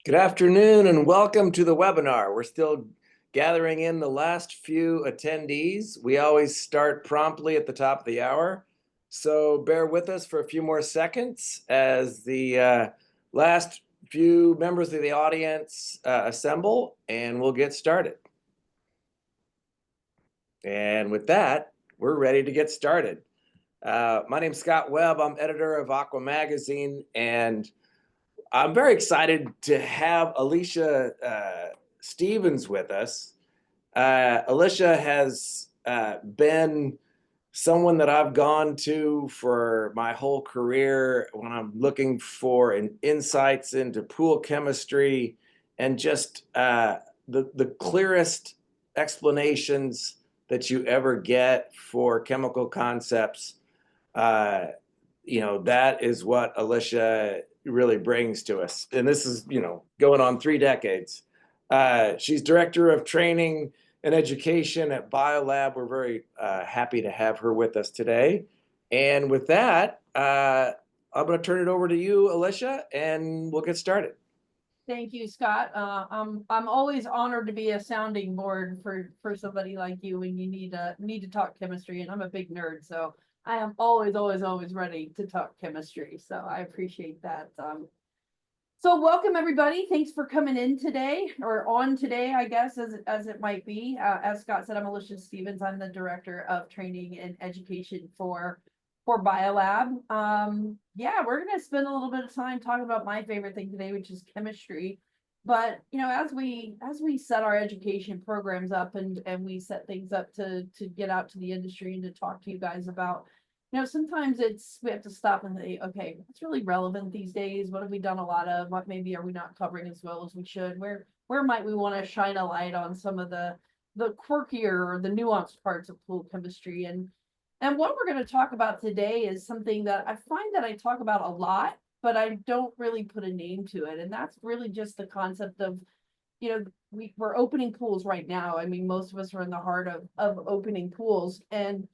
Good afternoon and welcome to the webinar. We're still gathering in the last few attendees. We always start promptly at the top of the hour, so bear with us for a few more seconds as the last few members of the audience assemble, and we'll get started. And with that, we're ready to get started. My name's Scott Webb. I'm editor of Aqua Magazine, and I'm very excited to have Alicia Stevens with us. Alicia has been someone that I've gone to for my whole career when I'm looking for insights into pool chemistry and just the clearest explanations that you ever get for chemical concepts. That is what Alicia really brings to us. And this is, going on 3 decades. She's director of training and education at BioLab. We're very happy to have her with us today. And with that, I'm going to turn it over to you, Alicia, and we'll get started. Thank you, Scott. I'm always honored to be a sounding board for somebody like you when you need to talk chemistry, and I'm a big nerd, so I am always ready to talk chemistry. So I appreciate that. So welcome everybody. Thanks for coming in today, or on today, I guess, as it might be. As Scott said, I'm Alicia Stevens. I'm the director of training and education for BioLab. Yeah, we're gonna spend a little bit of time talking about my favorite thing today, which is chemistry. But as we set our education programs up and we set things up to get out to the industry and to talk to you guys about, sometimes we have to stop and say, okay, what's really relevant these days? What have we done a lot of? What maybe are we not covering as well as we should? Where might we want to shine a light on some of the quirkier or the nuanced parts of pool chemistry? And what we're going to talk about today is something that I find that I talk about a lot, but I don't really put a name to it. And that's really just the concept of, we're opening pools right now. I mean, most of us are in the heart of opening pools, and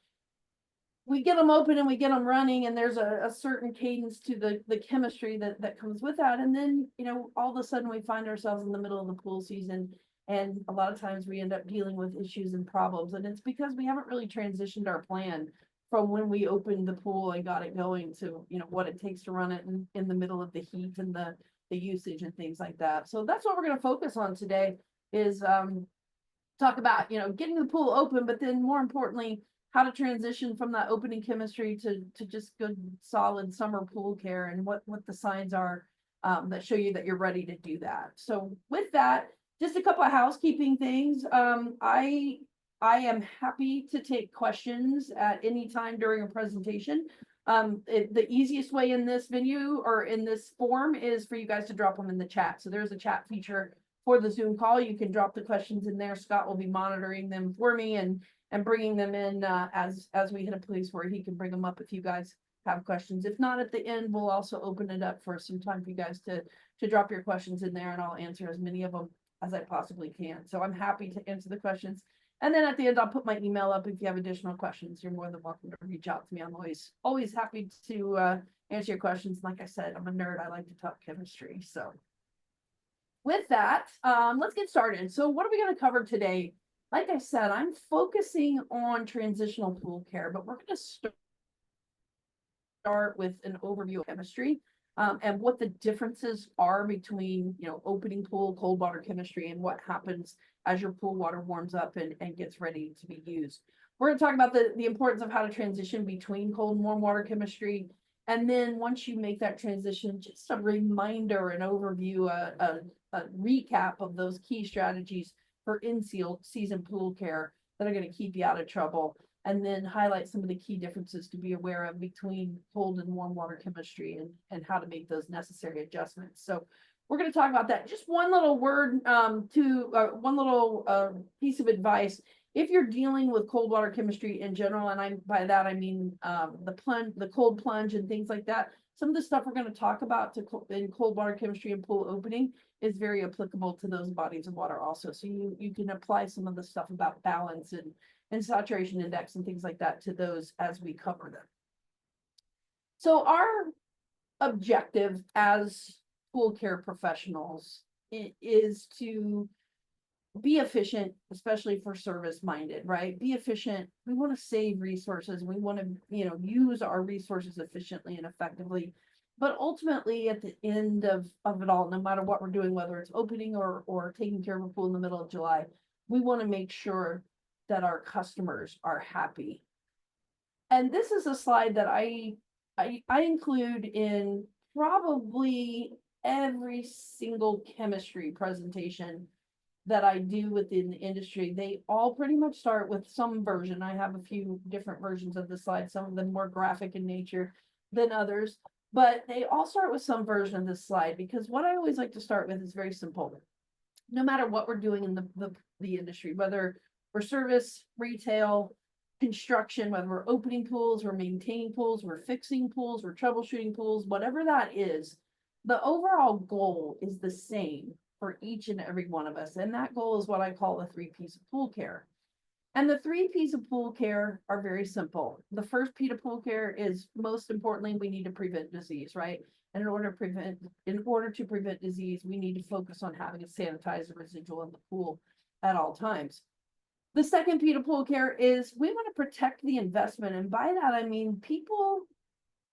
we get them open and we get them running, and there's a certain cadence to the chemistry that comes with that. And then, all of a sudden we find ourselves in the middle of the pool season. And a lot of times we end up dealing with issues and problems. And it's because we haven't really transitioned our plan from when we opened the pool and got it going to, what it takes to run it in the middle of the heat and the usage and things like that. So that's what we're going to focus on today is talk about, getting the pool open, but then more importantly, how to transition from that opening chemistry to just good, solid summer pool care, and what the signs are that show you that you're ready to do that. So with that, just a couple of housekeeping things. I am happy to take questions at any time during a presentation. The easiest way in this venue or in this form is for you guys to drop them in the chat. So there's a chat feature for the Zoom call. You can drop the questions in there. Scott will be monitoring them for me and bringing them in as we hit a place where he can bring them up if you guys have questions. If not, at the end, we'll also open it up for some time for you guys to drop your questions in there, and I'll answer as many of them as I possibly can. So I'm happy to answer the questions. And then at the end, I'll put my email up. If you have additional questions, you're more than welcome to reach out to me. I'm always happy to answer your questions. Like I said, I'm a nerd. I like to talk chemistry. So with that, let's get started. So what are we going to cover today? Like I said, I'm focusing on transitional pool care, but we're going to start with an overview of chemistry and what the differences are between, opening pool, cold water chemistry, and what happens as your pool water warms up and gets ready to be used. We're going to talk about the importance of how to transition between cold and warm water chemistry. And then once you make that transition, just a reminder, an overview, a recap of those key strategies for in-season pool care that are going to keep you out of trouble, and then highlight some of the key differences to be aware of between cold and warm water chemistry and how to make those necessary adjustments. So we're going to talk about that. Just one little word one little piece of advice. If you're dealing with cold water chemistry in general, and by that I mean the cold plunge and things like that, some of the stuff we're going to talk about in cold water chemistry and pool opening is very applicable to those bodies of water also. So you can apply some of the stuff about balance and saturation index and things like that to those as we cover them. So our objective as pool care professionals is to be efficient, especially for service minded, right? Be efficient. We want to save resources. We want to, use our resources efficiently and effectively. But ultimately, at the end of it all, no matter what we're doing, whether it's opening or taking care of a pool in the middle of July, we want to make sure that our customers are happy. And this is a slide that I include in probably every single chemistry presentation that I do within the industry. They all pretty much start with some version. I have a few different versions of the slide, some of them more graphic in nature than others, but they all start with some version of this slide, because what I always like to start with is very simple. No matter what we're doing in the industry, whether we're service, retail, construction, whether we're opening pools, we're maintaining pools, we're fixing pools, we're troubleshooting pools, whatever that is, the overall goal is the same for each and every one of us. And that goal is what I call the 3 P's of pool care. And the 3 P's of pool care are very simple. The first P to pool care is, most importantly, we need to prevent disease, right? And in order to prevent disease, we need to focus on having a sanitized residual in the pool at all times. The second P to pool care is we want to protect the investment. And by that, I mean, people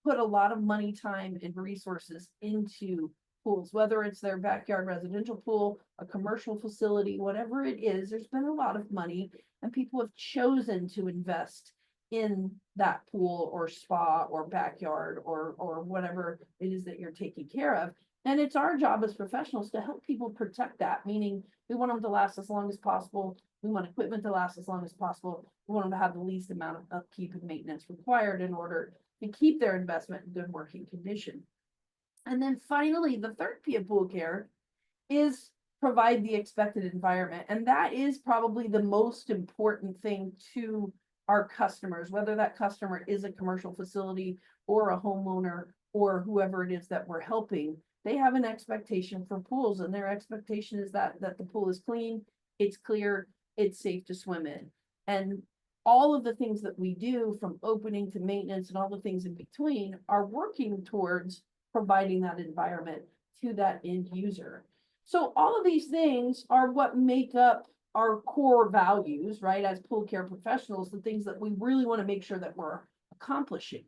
put a lot of money, time, and resources into pools, whether it's their backyard residential pool, a commercial facility, whatever it is. There's been a lot of money, and people have chosen to invest in that pool or spa or backyard or whatever it is that you're taking care of. And it's our job as professionals to help people protect that, meaning we want them to last as long as possible. We want equipment to last as long as possible. We want them to have the least amount of upkeep and maintenance required in order to keep their investment in good working condition. And then finally, the third P of pool care is provide the expected environment. And that is probably the most important thing to our customers, whether that customer is a commercial facility or a homeowner or whoever it is that we're helping. They have an expectation for pools, and their expectation is that the pool is clean, it's clear, it's safe to swim in. And all of the things that we do, from opening to maintenance and all the things in between, are working towards providing that environment to that end user. So all of these things are what make up our core values, right? As pool care professionals, the things that we really want to make sure that we're accomplishing.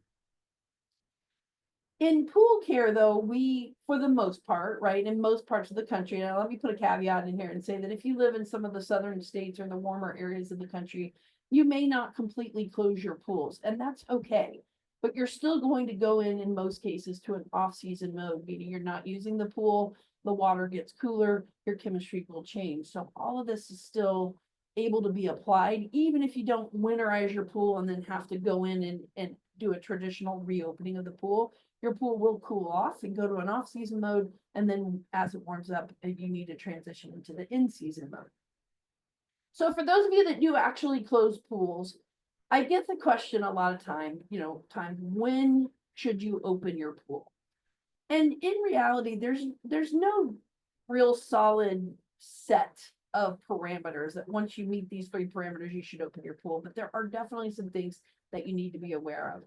In pool care, though, we, for the most part, right, in most parts of the country, now let me put a caveat in here and say that if you live in some of the southern states or the warmer areas of the country, you may not completely close your pools, and that's okay. But you're still going to go in most cases, to an off-season mode, meaning you're not using the pool, the water gets cooler, your chemistry will change. So all of this is still able to be applied, even if you don't winterize your pool and then have to go in and do a traditional reopening of the pool. Your pool will cool off and go to an off-season mode, and then as it warms up, you need to transition into the in-season mode. So for those of you that do actually close pools, I get the question a lot of time, when should you open your pool? And in reality, there's no real solid set of parameters that once you meet these 3 parameters, you should open your pool. But there are definitely some things that you need to be aware of.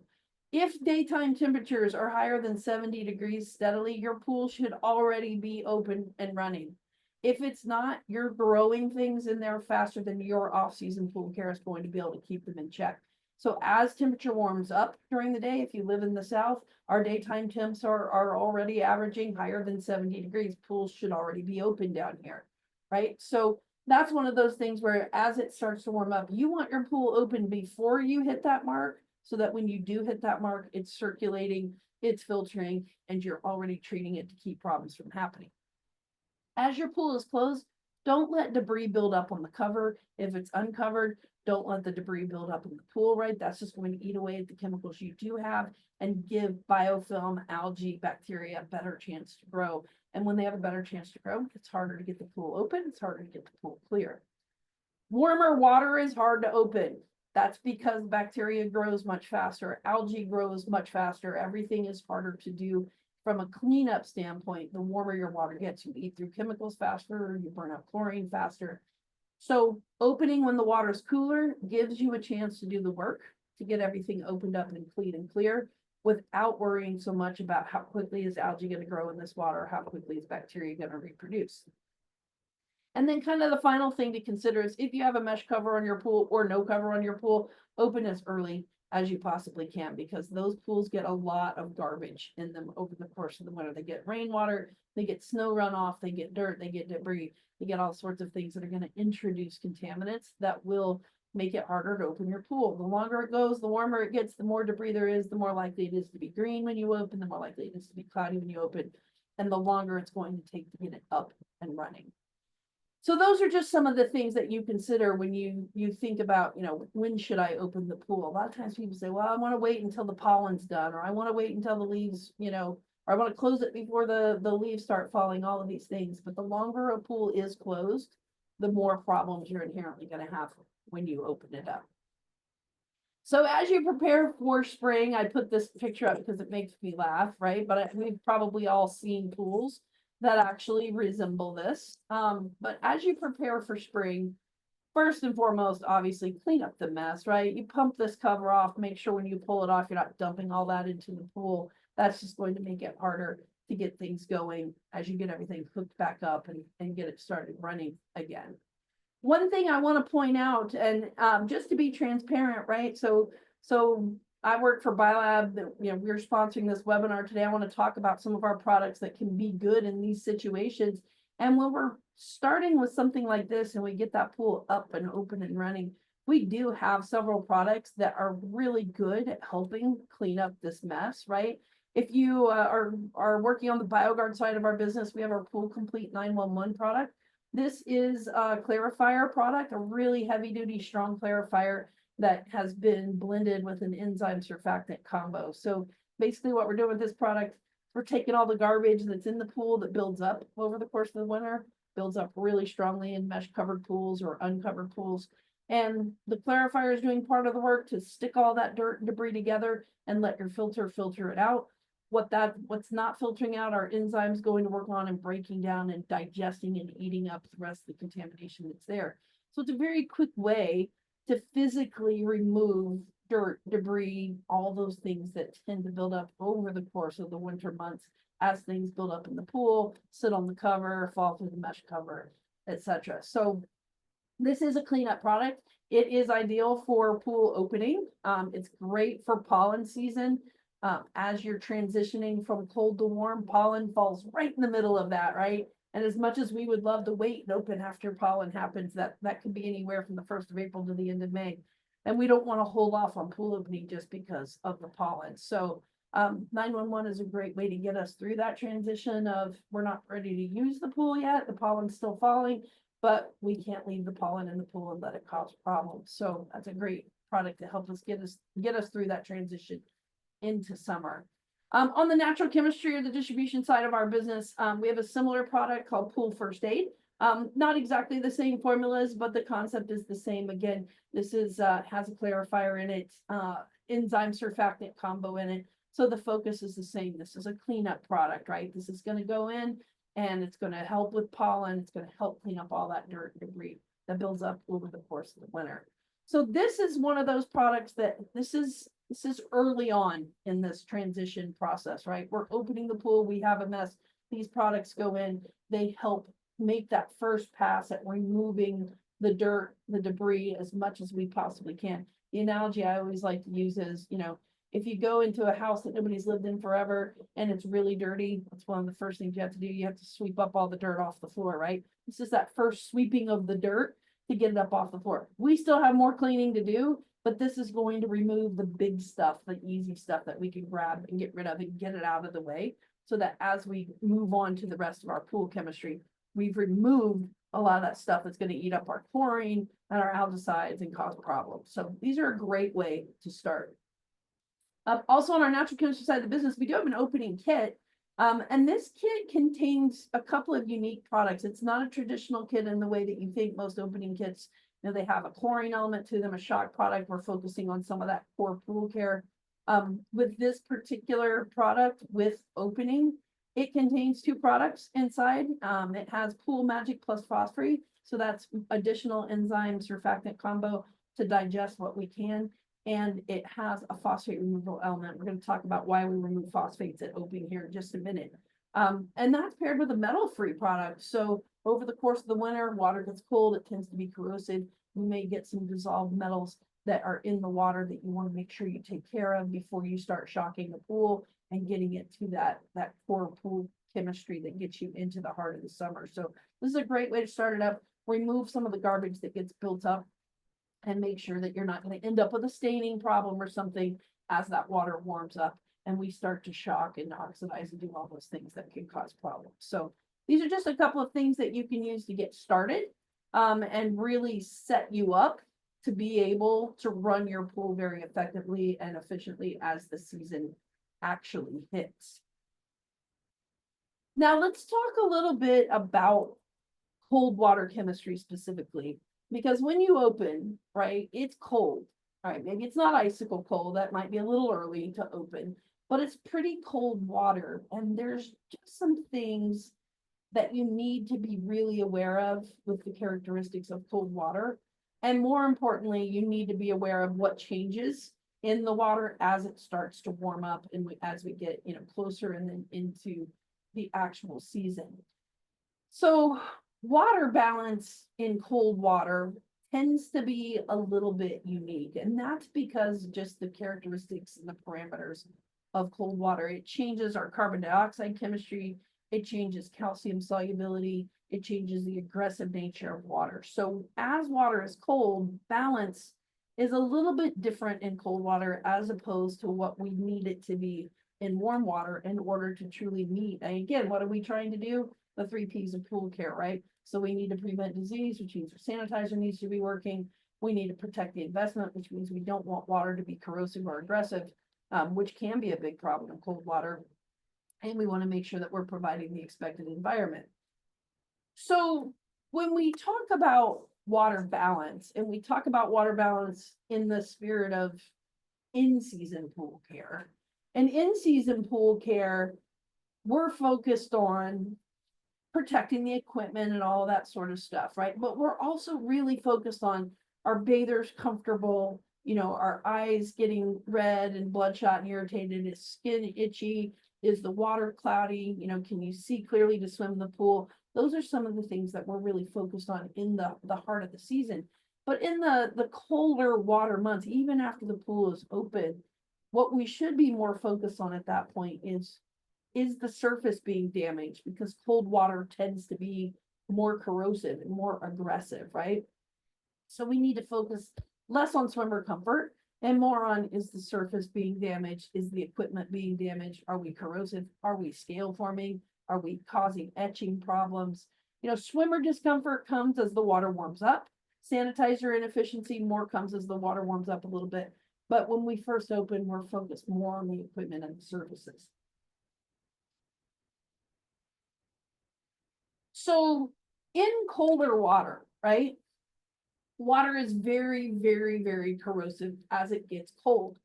If daytime temperatures are higher than 70 degrees steadily, your pool should already be open and running. If it's not, you're growing things in there faster than your off-season pool care is going to be able to keep them in check. So as temperature warms up during the day, if you live in the south, our daytime temps are already averaging higher than 70 degrees. Pools should already be open down here, right? So that's one of those things where as it starts to warm up, you want your pool open before you hit that mark, so that when you do hit that mark, it's circulating, it's filtering, and you're already treating it to keep problems from happening. As your pool is closed, don't let debris build up on the cover. If it's uncovered, don't let the debris build up in the pool, right? That's just going to eat away at the chemicals you do have and give biofilm, algae, bacteria a better chance to grow. And when they have a better chance to grow, it's harder to get the pool open. It's harder to get the pool clear. Warmer water is hard to open. That's because bacteria grows much faster. Algae grows much faster. Everything is harder to do from a cleanup standpoint. The warmer your water gets, you eat through chemicals faster, you burn up chlorine faster. So opening when the water is cooler gives you a chance to do the work to get everything opened up and clean and clear without worrying so much about how quickly is algae going to grow in this water, how quickly is bacteria going to reproduce. And then kind of the final thing to consider is if you have a mesh cover on your pool or no cover on your pool, open as early as you possibly can, because those pools get a lot of garbage in them over the course of the winter. They get rainwater, they get snow runoff, they get dirt, they get debris, they get all sorts of things that are going to introduce contaminants that will make it harder to open your pool. The longer it goes, the warmer it gets, the more debris there is, the more likely it is to be green when you open, the more likely it is to be cloudy when you open, and the longer it's going to take to get it up and running. So those are just some of the things that you consider when you think about, when should I open the pool? A lot of times people say, well, I want to wait until the pollen's done, or I want to wait until the leaves, or I want to close it before the leaves start falling, all of these things. But the longer a pool is closed, the more problems you're inherently going to have when you open it up. So as you prepare for spring, I put this picture up because it makes me laugh, right? But we've probably all seen pools that actually resemble this. But as you prepare for spring, first and foremost, obviously clean up the mess, right? You pump this cover off, make sure when you pull it off, you're not dumping all that into the pool. That's just going to make it harder to get things going as you get everything hooked back up and get it started running again. One thing I want to point out, and just to be transparent, right? So I work for Biolab. We're sponsoring this webinar today. I want to talk about some of our products that can be good in these situations. And when we're starting with something like this and we get that pool up and open and running, we do have several products that are really good at helping clean up this mess, right? If you are working on the BioGuard side of our business, we have our Pool Complete 911 product. This is a clarifier product, a really heavy duty, strong clarifier that has been blended with an enzyme surfactant combo. So basically what we're doing with this product, we're taking all the garbage that's in the pool that builds up over the course of the winter, builds up really strongly in mesh covered pools or uncovered pools. And the clarifier is doing part of the work to stick all that dirt and debris together and let your filter it out. What's not filtering out are enzymes going to work on and breaking down and digesting and eating up the rest of the contamination that's there. So it's a very quick way to physically remove dirt, debris, all those things that tend to build up over the course of the winter months as things build up in the pool, sit on the cover, fall through the mesh cover, etc. So this is a cleanup product. It is ideal for pool opening. It's great for pollen season. As you're transitioning from cold to warm, pollen falls right in the middle of that, right? And as much as we would love to wait and open after pollen happens, that could be anywhere from the 1st of April to the end of May. And we don't want to hold off on pool opening just because of the pollen. So 911 is a great way to get us through that transition of we're not ready to use the pool yet. The pollen's still falling, but we can't leave the pollen in the pool and let it cause problems. So that's a great product to help us get us through that transition into summer. On the natural chemistry or the distribution side of our business, we have a similar product called Pool First Aid. Not exactly the same formulas, but the concept is the same. Again, this is has a clarifier in it, enzyme surfactant combo in it. So the focus is the same. This is a cleanup product, right? This is going to go in and it's going to help with pollen. It's going to help clean up all that dirt and debris that builds up over the course of the winter. So this is one of those products that this is early on in this transition process, right? We're opening the pool, we have a mess. These products go in, they help make that first pass at removing the dirt, the debris as much as we possibly can. The analogy I always like to use is, if you go into a house that nobody's lived in forever and it's really dirty, that's one of the first things you have to do. You have to sweep up all the dirt off the floor, right? This is that first sweeping of the dirt to get it up off the floor. We still have more cleaning to do, but this is going to remove the big stuff, the easy stuff that we can grab and get rid of and get it out of the way, so that as we move on to the rest of our pool chemistry, we've removed a lot of that stuff that's going to eat up our chlorine and our aldehydes and cause problems. So these are a great way to start. Also on our natural chemistry side of the business, we do have an opening kit. And this kit contains a couple of unique products. It's not a traditional kit in the way that you think most opening kits. They have a chlorine element to them, a shock product. We're focusing on some of that core pool care. With this particular product with opening, it contains 2 products inside. It has Pool Magic plus phosphate. So that's additional enzyme surfactant combo to digest what we can. And it has a phosphate removal element. We're going to talk about why we remove phosphates at opening here in just a minute. And that's paired with a metal-free product. So over the course of the winter, water gets cold, it tends to be corrosive. You may get some dissolved metals that are in the water that you want to make sure you take care of before you start shocking the pool and getting it to that core pool chemistry that gets you into the heart of the summer. So this is a great way to start it up. Remove some of the garbage that gets built up and make sure that you're not going to end up with a staining problem or something as that water warms up and we start to shock and oxidize and do all those things that can cause problems. So these are just a couple of things that you can use to get started and really set you up to be able to run your pool very effectively and efficiently as the season actually hits. Now let's talk a little bit about cold water chemistry specifically, because when you open, right, it's cold. All right, maybe it's not icicle cold, that might be a little early to open, but it's pretty cold water. And there's just some things that you need to be really aware of with the characteristics of cold water. And more importantly, you need to be aware of what changes in the water as it starts to warm up and as we get, closer and then into the actual season. So water balance in cold water tends to be a little bit unique, and that's because just the characteristics and the parameters of cold water. It changes our carbon dioxide chemistry, it changes calcium solubility, it changes the aggressive nature of water. So as water is cold, balance is a little bit different in cold water as opposed to what we need it to be in warm water in order to truly meet. And again, what are we trying to do? The 3 P's of pool care, right? So we need to prevent disease, which means our sanitizer needs to be working. We need to protect the investment, which means we don't want water to be corrosive or aggressive, which can be a big problem in cold water. And we want to make sure that we're providing the expected environment. So when we talk about water balance, and we talk about water balance in the spirit of in-season pool care, and in-season pool care, we're focused on protecting the equipment and all of that sort of stuff, right? But we're also really focused on our bathers comfortable, our eyes getting red and bloodshot and irritated, is skin itchy, is the water cloudy, can you see clearly to swim in the pool? Those are some of the things that we're really focused on in the heart of the season. But in the colder water months, even after the pool is open, what we should be more focused on at that point is the surface being damaged, because cold water tends to be more corrosive and more aggressive, right? So we need to focus less on swimmer comfort and more on, is the surface being damaged? Is the equipment being damaged? Are we corrosive? Are we scale forming? Are we causing etching problems? Swimmer discomfort comes as the water warms up. Sanitizer inefficiency more comes as the water warms up a little bit. But when we first open, we're focused more on the equipment and the surfaces. So in colder water, right? Water is very, very, very corrosive as it gets cold.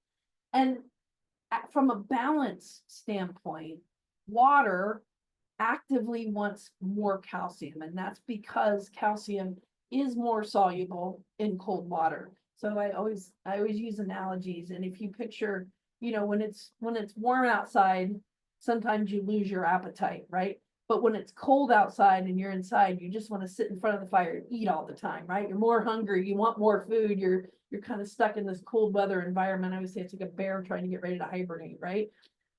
And from a balance standpoint, water actively wants more calcium, and that's because calcium is more soluble in cold water. So I always use analogies, and if you picture, when it's warm outside, sometimes you lose your appetite, right? But when it's cold outside and you're inside, you just want to sit in front of the fire and eat all the time, right? You're more hungry, you want more food, you're kind of stuck in this cold weather environment. I would say it's like a bear trying to get ready to hibernate, right?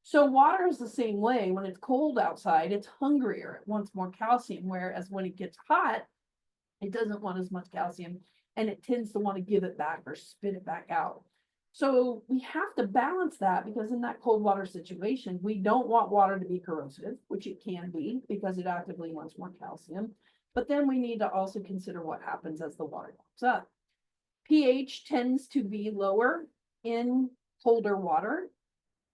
So water is the same way. When it's cold outside, it's hungrier, it wants more calcium, whereas when it gets hot, it doesn't want as much calcium and it tends to want to give it back or spit it back out. So we have to balance that, because in that cold water situation, we don't want water to be corrosive, which it can be because it actively wants more calcium. But then we need to also consider what happens as the water warms up. pH tends to be lower in colder water,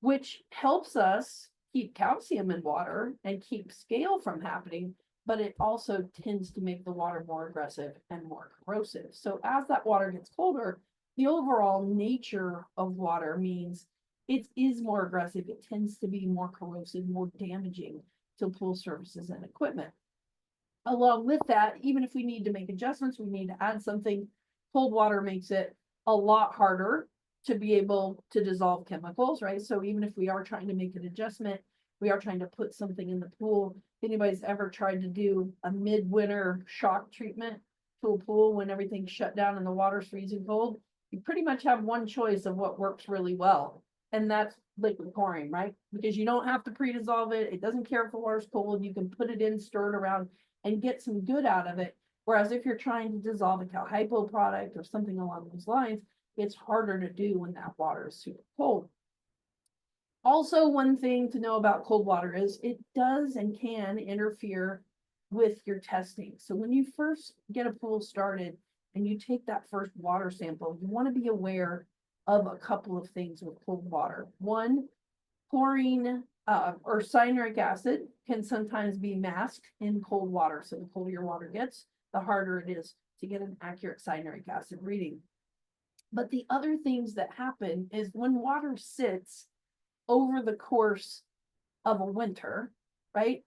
which helps us keep calcium in water and keep scale from happening, but it also tends to make the water more aggressive and more corrosive. So as that water gets colder, the overall nature of water means it is more aggressive. It tends to be more corrosive, more damaging to pool surfaces and equipment. Along with that, even if we need to make adjustments, we need to add something, cold water makes it a lot harder to be able to dissolve chemicals, right? So even if we are trying to make an adjustment, we are trying to put something in the pool. If anybody's ever tried to do a midwinter shock treatment to a pool when everything's shut down and the water's freezing cold, you pretty much have one choice of what works really well. And that's liquid chlorine, right? Because you don't have to pre-dissolve it. It doesn't care if the water's cold. You can put it in, stir it around, and get some good out of it. Whereas if you're trying to dissolve a cal hypo product or something along those lines, it's harder to do when that water is super cold. Also, one thing to know about cold water is it does and can interfere with your testing. So when you first get a pool started and you take that first water sample, you want to be aware of a couple of things with cold water. One, chlorine or cyanuric acid can sometimes be masked in cold water. So the colder your water gets, the harder it is to get an accurate cyanuric acid reading. But the other things that happen is when water sits over the course of a winter, right?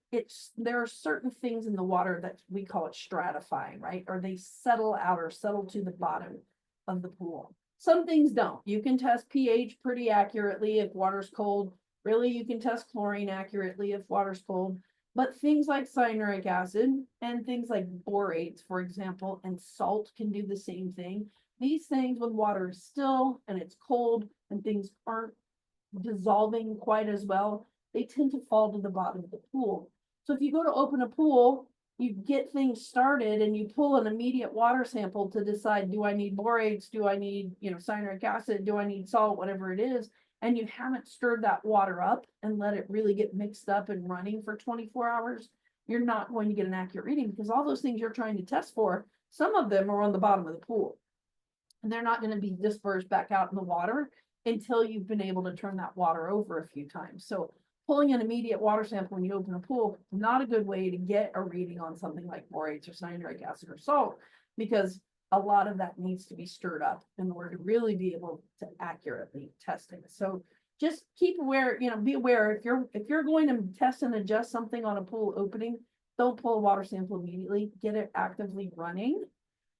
There are certain things in the water that we call it stratifying, right? Or they settle out or settle to the bottom of the pool. Some things don't. You can test pH pretty accurately if water's cold. Really, you can test chlorine accurately if water's cold. But things like cyanuric acid and things like borates, for example, and salt can do the same thing. These things, when water is still and it's cold and things aren't dissolving quite as well, they tend to fall to the bottom of the pool. So if you go to open a pool, you get things started and you pull an immediate water sample to decide, do I need borates? Do I need, cyanuric acid? Do I need salt? Whatever it is. And you haven't stirred that water up and let it really get mixed up and running for 24 hours, you're not going to get an accurate reading because all those things you're trying to test for, some of them are on the bottom of the pool. And they're not going to be dispersed back out in the water until you've been able to turn that water over a few times. So pulling an immediate water sample when you open a pool, not a good way to get a reading on something like borates or cyanuric acid or salt, because a lot of that needs to be stirred up in order to really be able to accurately test it. So just keep aware, be aware if you're going to test and adjust something on a pool opening, don't pull a water sample immediately, get it actively running.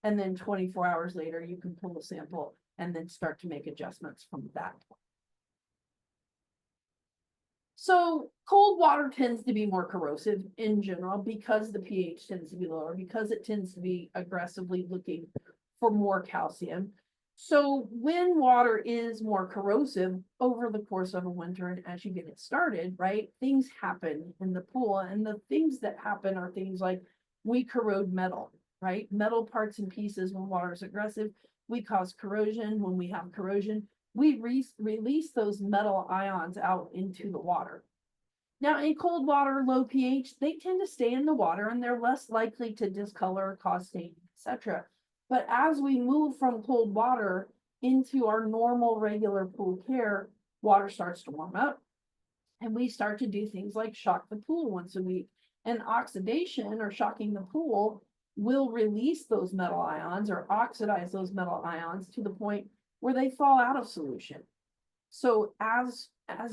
And then 24 hours later, you can pull the sample and then start to make adjustments from that point. So cold water tends to be more corrosive in general because the pH tends to be lower, because it tends to be aggressively looking for more calcium. So when water is more corrosive over the course of a winter and as you get it started, right, things happen in the pool. And the things that happen are things like we corrode metal, right? Metal parts and pieces when water is aggressive. We cause corrosion. When we have corrosion, we release those metal ions out into the water. Now, in cold water, low pH, they tend to stay in the water and they're less likely to discolor, cause staining, etc. But as we move from cold water into our normal regular pool care, water starts to warm up and we start to do things like shock the pool once a week. And oxidation or shocking the pool will release those metal ions or oxidize those metal ions to the point where they fall out of solution. So as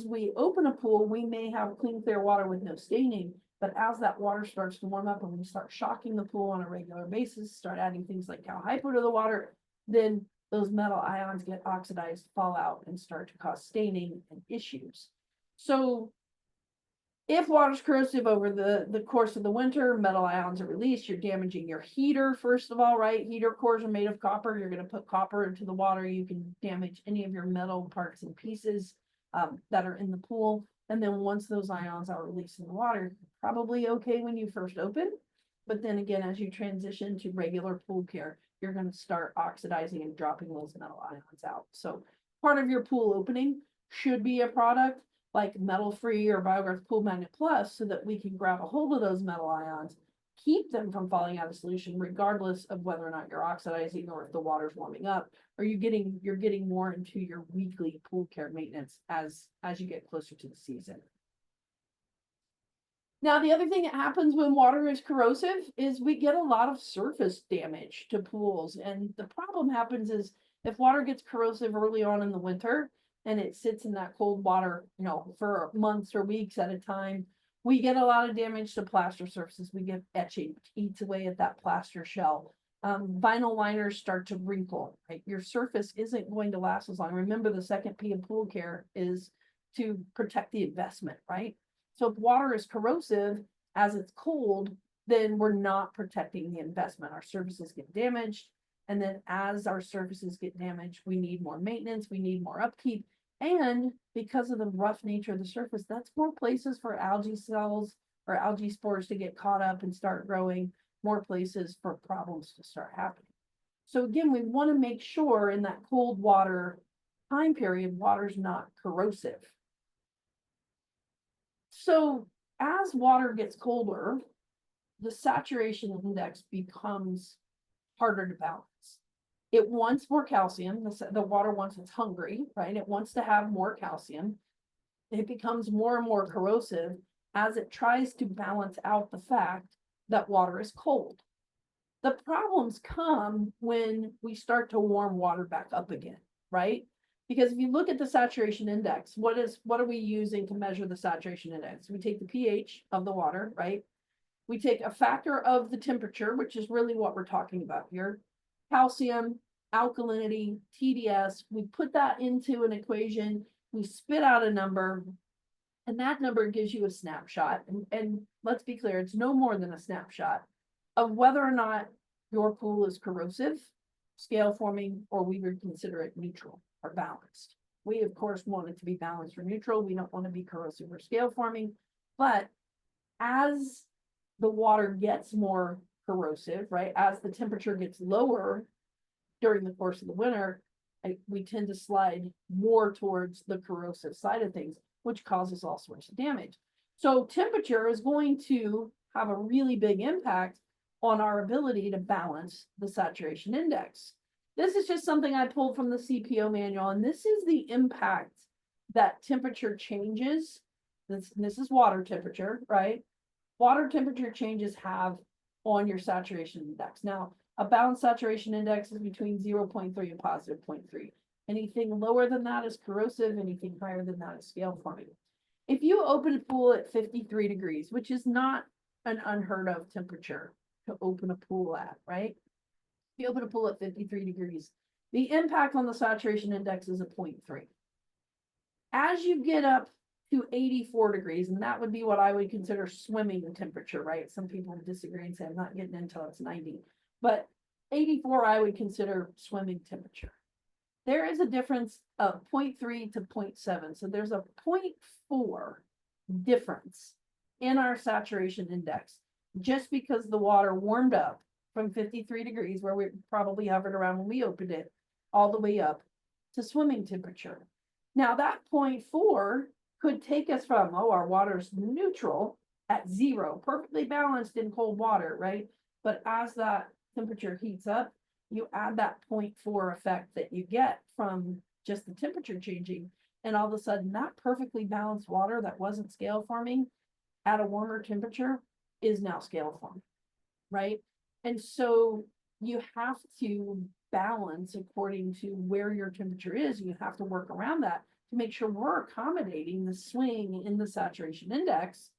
we open a pool, we may have clean, clear water with no staining, but as that water starts to warm up and we start shocking the pool on a regular basis, start adding things like cal hypo to the water, then those metal ions get oxidized, fall out, and start to cause staining and issues. So if water's corrosive over the course of the winter, metal ions are released, you're damaging your heater, first of all, right? Heater cores are made of copper. You're going to put copper into the water. You can damage any of your metal parts and pieces that are in the pool. And then once those ions are released in the water, probably okay when you first open. But then again, as you transition to regular pool care, you're going to start oxidizing and dropping those metal ions out. So part of your pool opening should be a product like Metal Free or BioGuard's Pool Magnet Plus so that we can grab a hold of those metal ions, keep them from falling out of solution, regardless of whether or not you're oxidizing or if the water's warming up, or you're getting more into your weekly pool care maintenance as you get closer to the season. Now, the other thing that happens when water is corrosive is we get a lot of surface damage to pools. And the problem happens is if water gets corrosive early on in the winter, and it sits in that cold water, for months or weeks at a time, we get a lot of damage to plaster surfaces. We get etching, which eats away at that plaster shell. Vinyl liners start to wrinkle, right? Your surface isn't going to last as long. Remember, the second P of pool care is to protect the investment, right? So if water is corrosive as it's cold, then we're not protecting the investment. Our surfaces get damaged. And then as our surfaces get damaged, we need more maintenance, we need more upkeep. And because of the rough nature of the surface, that's more places for algae cells or algae spores to get caught up and start growing, more places for problems to start happening. So again, we want to make sure in that cold water time period, water's not corrosive. So as water gets colder, the saturation index becomes harder to balance. It wants more calcium. The water wants, it's hungry, right? It wants to have more calcium. It becomes more and more corrosive as it tries to balance out the fact that water is cold. The problems come when we start to warm water back up again, right? Because if you look at the saturation index, what are we using to measure the saturation index? We take the pH of the water, right? We take a factor of the temperature, which is really what we're talking about here. Calcium, alkalinity, TDS, we put that into an equation, we spit out a number, and that number gives you a snapshot. And let's be clear, it's no more than a snapshot of whether or not your pool is corrosive, scale forming, or we would consider it neutral or balanced. We, of course, want it to be balanced or neutral. We don't want to be corrosive or scale forming. But as the water gets more corrosive, right, as the temperature gets lower during the course of the winter, we tend to slide more towards the corrosive side of things, which causes all sorts of damage. So temperature is going to have a really big impact on our ability to balance the saturation index. This is just something I pulled from the CPO manual, and this is the impact that temperature changes. This is water temperature, right? Water temperature changes have on your saturation index. Now, a balanced saturation index is between 0.3 and positive 0.3. Anything lower than that is corrosive, anything higher than that is scale forming. If you open a pool at 53 degrees, which is not an unheard of temperature to open a pool at, right? If you open a pool at 53 degrees, the impact on the saturation index is a 0.3. As you get up to 84 degrees, and that would be what I would consider swimming temperature, right? Some people disagree and say I'm not getting until it's 90, but 84 I would consider swimming temperature. There is a difference of 0.3 to 0.7. So there's a 0.4 difference in our saturation index just because the water warmed up from 53 degrees, where we probably hovered around when we opened it, all the way up to swimming temperature. Now that 0.4 could take us from, our water's neutral at 0, perfectly balanced in cold water, right? But as that temperature heats up, you add that 0.4 effect that you get from just the temperature changing, and all of a sudden that perfectly balanced water that wasn't scale forming at a warmer temperature is now scale forming, right? And so you have to balance according to where your temperature is. You have to work around that to make sure we're accommodating the swing in the saturation index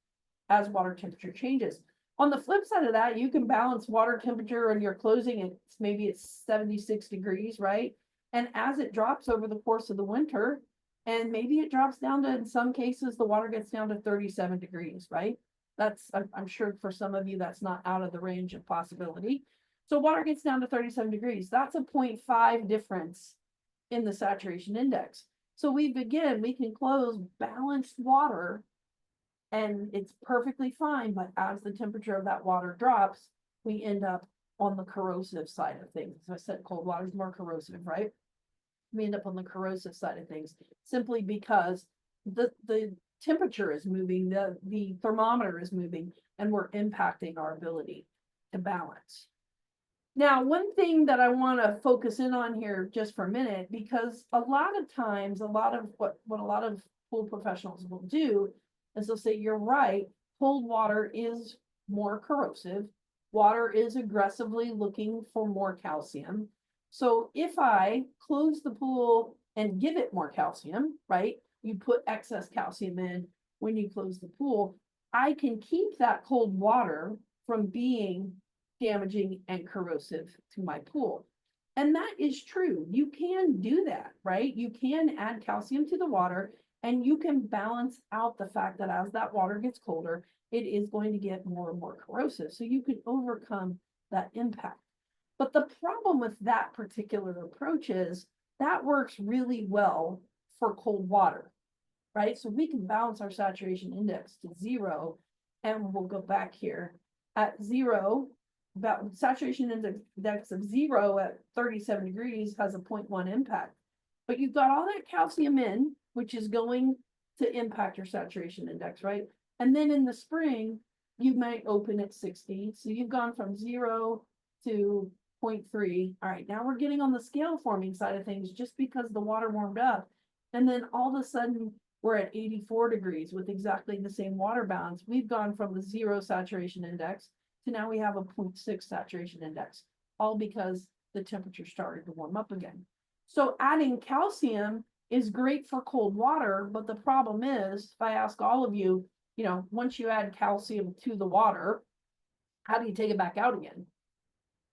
as water temperature changes. On the flip side of that, you can balance water temperature and you're closing it, maybe it's 76 degrees, right? And as it drops over the course of the winter, and maybe it drops down to, in some cases, the water gets down to 37 degrees, right? That's, I'm sure for some of you, that's not out of the range of possibility. So water gets down to 37 degrees. That's a 0.5 difference in the saturation index. So we can close balanced water and it's perfectly fine, but as the temperature of that water drops, we end up on the corrosive side of things. As I said, cold water is more corrosive, right? We end up on the corrosive side of things simply because the temperature is moving, the thermometer is moving, and we're impacting our ability to balance. Now, one thing that I want to focus in on here just for a minute, because a lot of times, what a lot of pool professionals will do is they'll say, you're right, cold water is more corrosive. Water is aggressively looking for more calcium. So if I close the pool and give it more calcium, right? You put excess calcium in when you close the pool, I can keep that cold water from being damaging and corrosive to my pool. And that is true. You can do that, right? You can add calcium to the water And you can balance out the fact that as that water gets colder, it is going to get more and more corrosive. So you can overcome that impact. But the problem with that particular approach is that works really well for cold water, right? So we can balance our saturation index to 0, and we'll go back here at 0. About saturation index of 0 at 37 degrees has a 0.1 impact. But you've got all that calcium in, which is going to impact your saturation index, right? And then in the spring, you might open at 60. So you've gone from 0 to 0.3. All right, now we're getting on the scale forming side of things just because the water warmed up. And then all of a sudden, we're at 84 degrees with exactly the same water balance. We've gone from the 0 saturation index to now we have a 0.6 saturation index, all because the temperature started to warm up again. So adding calcium is great for cold water, but the problem is, if I ask all of you, once you add calcium to the water, how do you take it back out again?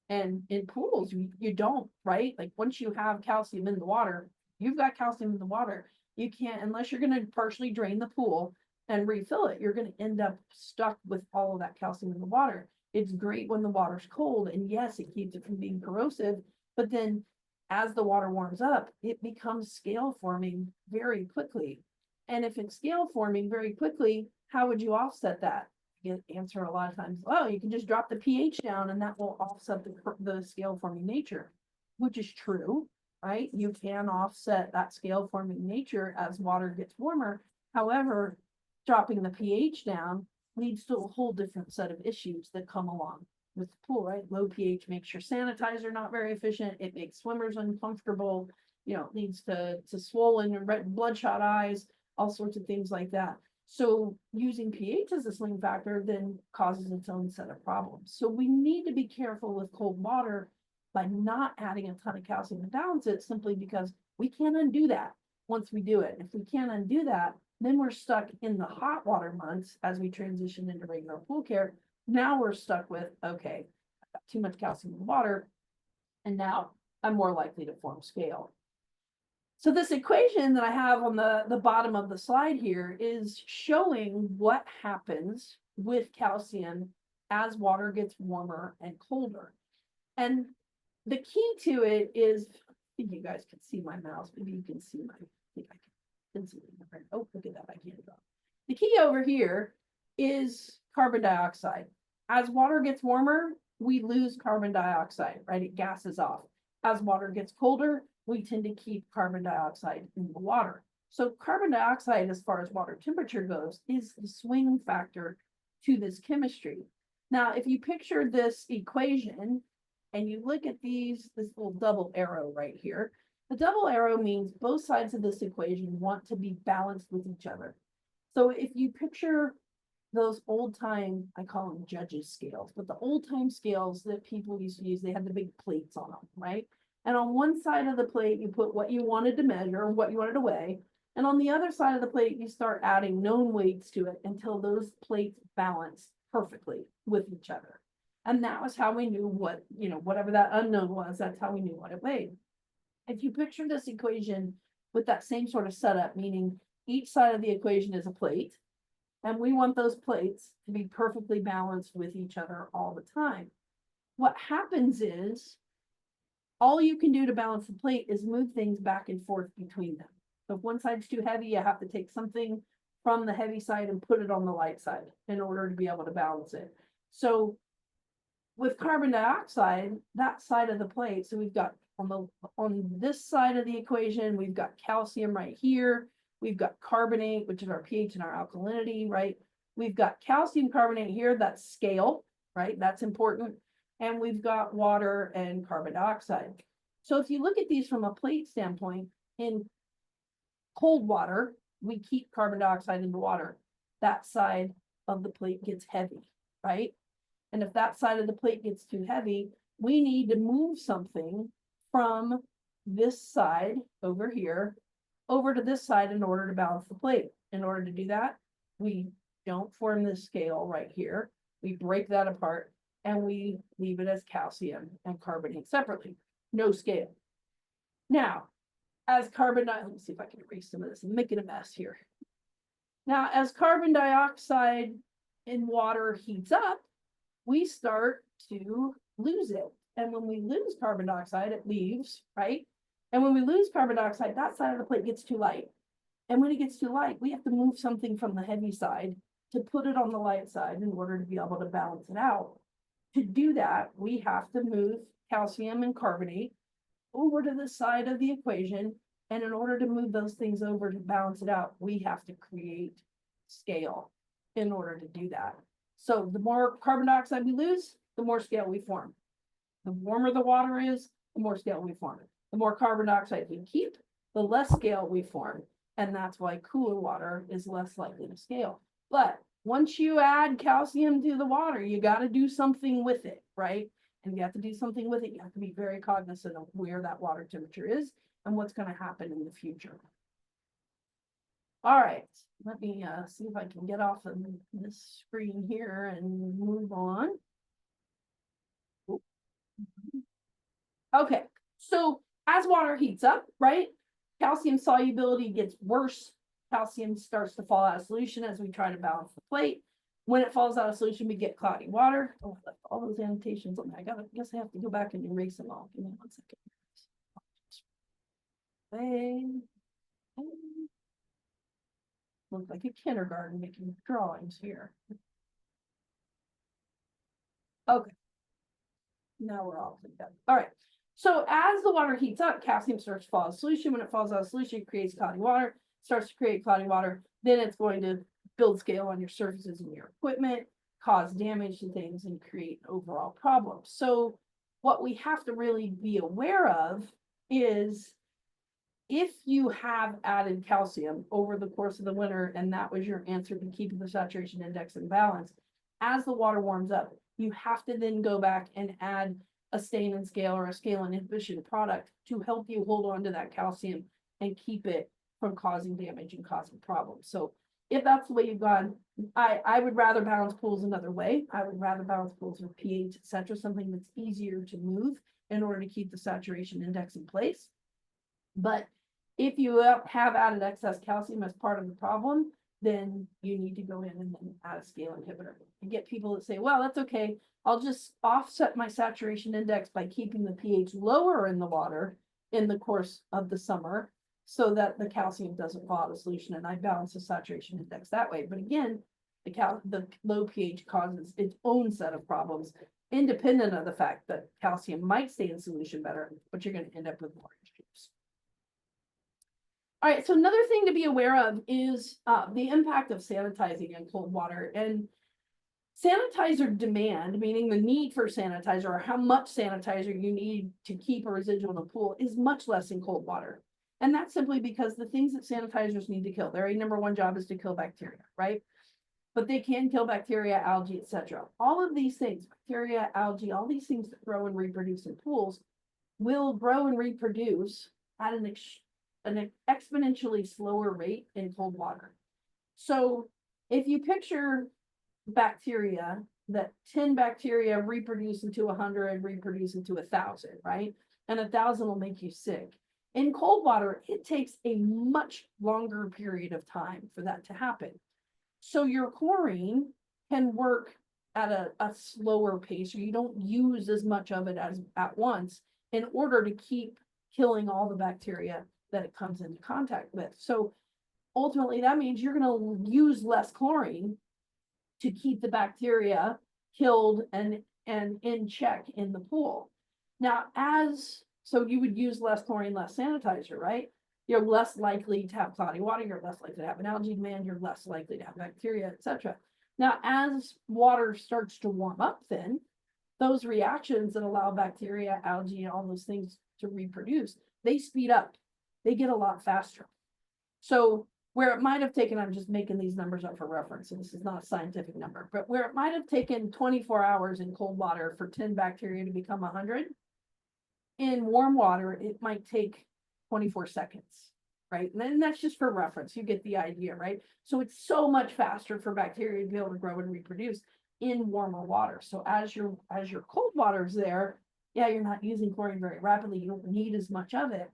And in pools, you don't, right? Like once you have calcium in the water, you've got calcium in the water. You can't, unless you're going to partially drain the pool and refill it, you're going to end up stuck with all of that calcium in the water. It's great when the water's cold, and yes, it keeps it from being corrosive, but then as the water warms up, it becomes scale forming very quickly. And if it's scale forming very quickly, how would you offset that? You get answer a lot of times, oh, you can just drop the pH down and that will offset the scale forming nature, which is true, right? You can offset that scale forming nature as water gets warmer. However, dropping the pH down leads to a whole different set of issues that come along with the pool, right? Low pH makes your sanitizer not very efficient. It makes swimmers uncomfortable. It leads to swollen and red bloodshot eyes, all sorts of things like that. So using pH as a swing factor then causes its own set of problems. So we need to be careful with cold water by not adding a ton of calcium to balance it, simply because we can't undo that once we do it. If we can't undo that, then we're stuck in the hot water months as we transition into regular pool care. Now we're stuck with, okay, I've got too much calcium in the water, and now I'm more likely to form scale. So this equation that I have on the bottom of the slide here is showing what happens with calcium as water gets warmer and colder. And the key to it is, I think you guys can see my mouse. Maybe you can see I think I can see it. Oh, look at that, I can't draw. The key over here is carbon dioxide. As water gets warmer, we lose carbon dioxide, right? It gases off. As water gets colder, we tend to keep carbon dioxide in the water. So carbon dioxide, as far as water temperature goes, is the swing factor to this chemistry. Now, if you picture this equation and you look at this little double arrow right here, the double arrow means both sides of this equation want to be balanced with each other. So if you picture those old time, I call them judges scales, but the old time scales that people used to use, they had the big plates on them, right? And on one side of the plate, you put what you wanted to measure or what you wanted to weigh. And on the other side of the plate, you start adding known weights to it until those plates balance perfectly with each other. And that was how we knew what, whatever that unknown was, that's how we knew what it weighed. If you picture this equation with that same sort of setup, meaning each side of the equation is a plate, and we want those plates to be perfectly balanced with each other all the time. What happens is, all you can do to balance the plate is move things back and forth between them. So if one side's too heavy, you have to take something from the heavy side and put it on the light side in order to be able to balance it. So with carbon dioxide, that side of the plate, so we've got on this side of the equation, we've got calcium right here. We've got carbonate, which is our pH and our alkalinity, right? We've got calcium carbonate here, that's scale, right? That's important. And we've got water and carbon dioxide. So if you look at these from a plate standpoint, in cold water, we keep carbon dioxide in the water. That side of the plate gets heavy, right? And if that side of the plate gets too heavy, we need to move something from this side over here over to this side in order to balance the plate. In order to do that, we don't form this scale right here. We break that apart and we leave it as calcium and carbonate separately. No scale. Now, as carbon dioxide, let me see if I can erase some of this. I'm making a mess here. Now, as carbon dioxide in water heats up, we start to lose it. And when we lose carbon dioxide, it leaves, right? And when we lose carbon dioxide, that side of the plate gets too light. And when it gets too light, we have to move something from the heavy side to put it on the light side in order to be able to balance it out. To do that, we have to move calcium and carbonate over to the side of the equation. And in order to move those things over to balance it out, we have to create scale in order to do that. So the more carbon dioxide we lose, the more scale we form. The warmer the water is, the more scale we form. The more carbon dioxide we keep, the less scale we form. And that's why cooler water is less likely to scale. But once you add calcium to the water, you got to do something with it, right? And you have to do something with it. You have to be very cognizant of where that water temperature is and what's going to happen in the future. All right, let me see if I can get off of this screen here and move on. Okay, so as water heats up, right, calcium solubility gets worse. Calcium starts to fall out of solution as we try to balance the plate. When it falls out of solution, we get cloudy water. Oh, all those annotations on there. I guess I have to go back and erase them all. Give me 1 second. Looks like a kindergarten making drawings here. Okay. Now we're all together. All right. So as the water heats up, calcium starts to fall out of solution. When it falls out of solution, it creates cloudy water, starts to create cloudy water. Then it's going to build scale on your surfaces and your equipment, cause damage to things, and create overall problems. So what we have to really be aware of is if you have added calcium over the course of the winter, and that was your answer to keeping the saturation index in balance, as the water warms up, you have to then go back and add a stain and scale or a scale and inhibition product to help you hold on to that calcium and keep it from causing damage and causing problems. So if that's the way you've gone, I would rather balance pools another way. I would rather balance pools with pH, etc., something that's easier to move in order to keep the saturation index in place. But if you have added excess calcium as part of the problem, then you need to go in and then add a scale inhibitor. You get people that say, well, that's okay. I'll just offset my saturation index by keeping the pH lower in the water in the course of the summer so that the calcium doesn't fall out of solution, and I balance the saturation index that way. But again, the low pH causes its own set of problems, independent of the fact that calcium might stay in solution better, but you're going to end up with more issues. All right, so another thing to be aware of is the impact of sanitizing in cold water. And sanitizer demand, meaning the need for sanitizer or how much sanitizer you need to keep a residual in a pool, is much less in cold water. And that's simply because the things that sanitizers need to kill, their number one job is to kill bacteria, right? But they can kill bacteria, algae, etc. All of these things, bacteria, algae, all these things that grow and reproduce in pools will grow and reproduce at an exponentially slower rate in cold water. So if you picture bacteria, that 10 bacteria reproduce into 100, reproduce into 1,000, right? And 1,000 will make you sick. In cold water, it takes a much longer period of time for that to happen. So your chlorine can work at a slower pace, or you don't use as much of it as at once in order to keep killing all the bacteria that it comes into contact with. So ultimately, that means you're going to use less chlorine to keep the bacteria killed and in check in the pool. Now, so you would use less chlorine, less sanitizer, right? You're less likely to have cloudy water, you're less likely to have an algae demand, you're less likely to have bacteria, etc. Now, as water starts to warm up, then those reactions that allow bacteria, algae, and all those things to reproduce, they speed up. They get a lot faster. So where it might have taken, I'm just making these numbers up for reference, and this is not a scientific number, but where it might have taken 24 hours in cold water for 10 bacteria to become 100, in warm water, it might take 24 seconds, right? And then that's just for reference. You get the idea, right? So it's so much faster for bacteria to be able to grow and reproduce in warmer water. So as your cold water is there, yeah, you're not using chlorine very rapidly. You don't need as much of it.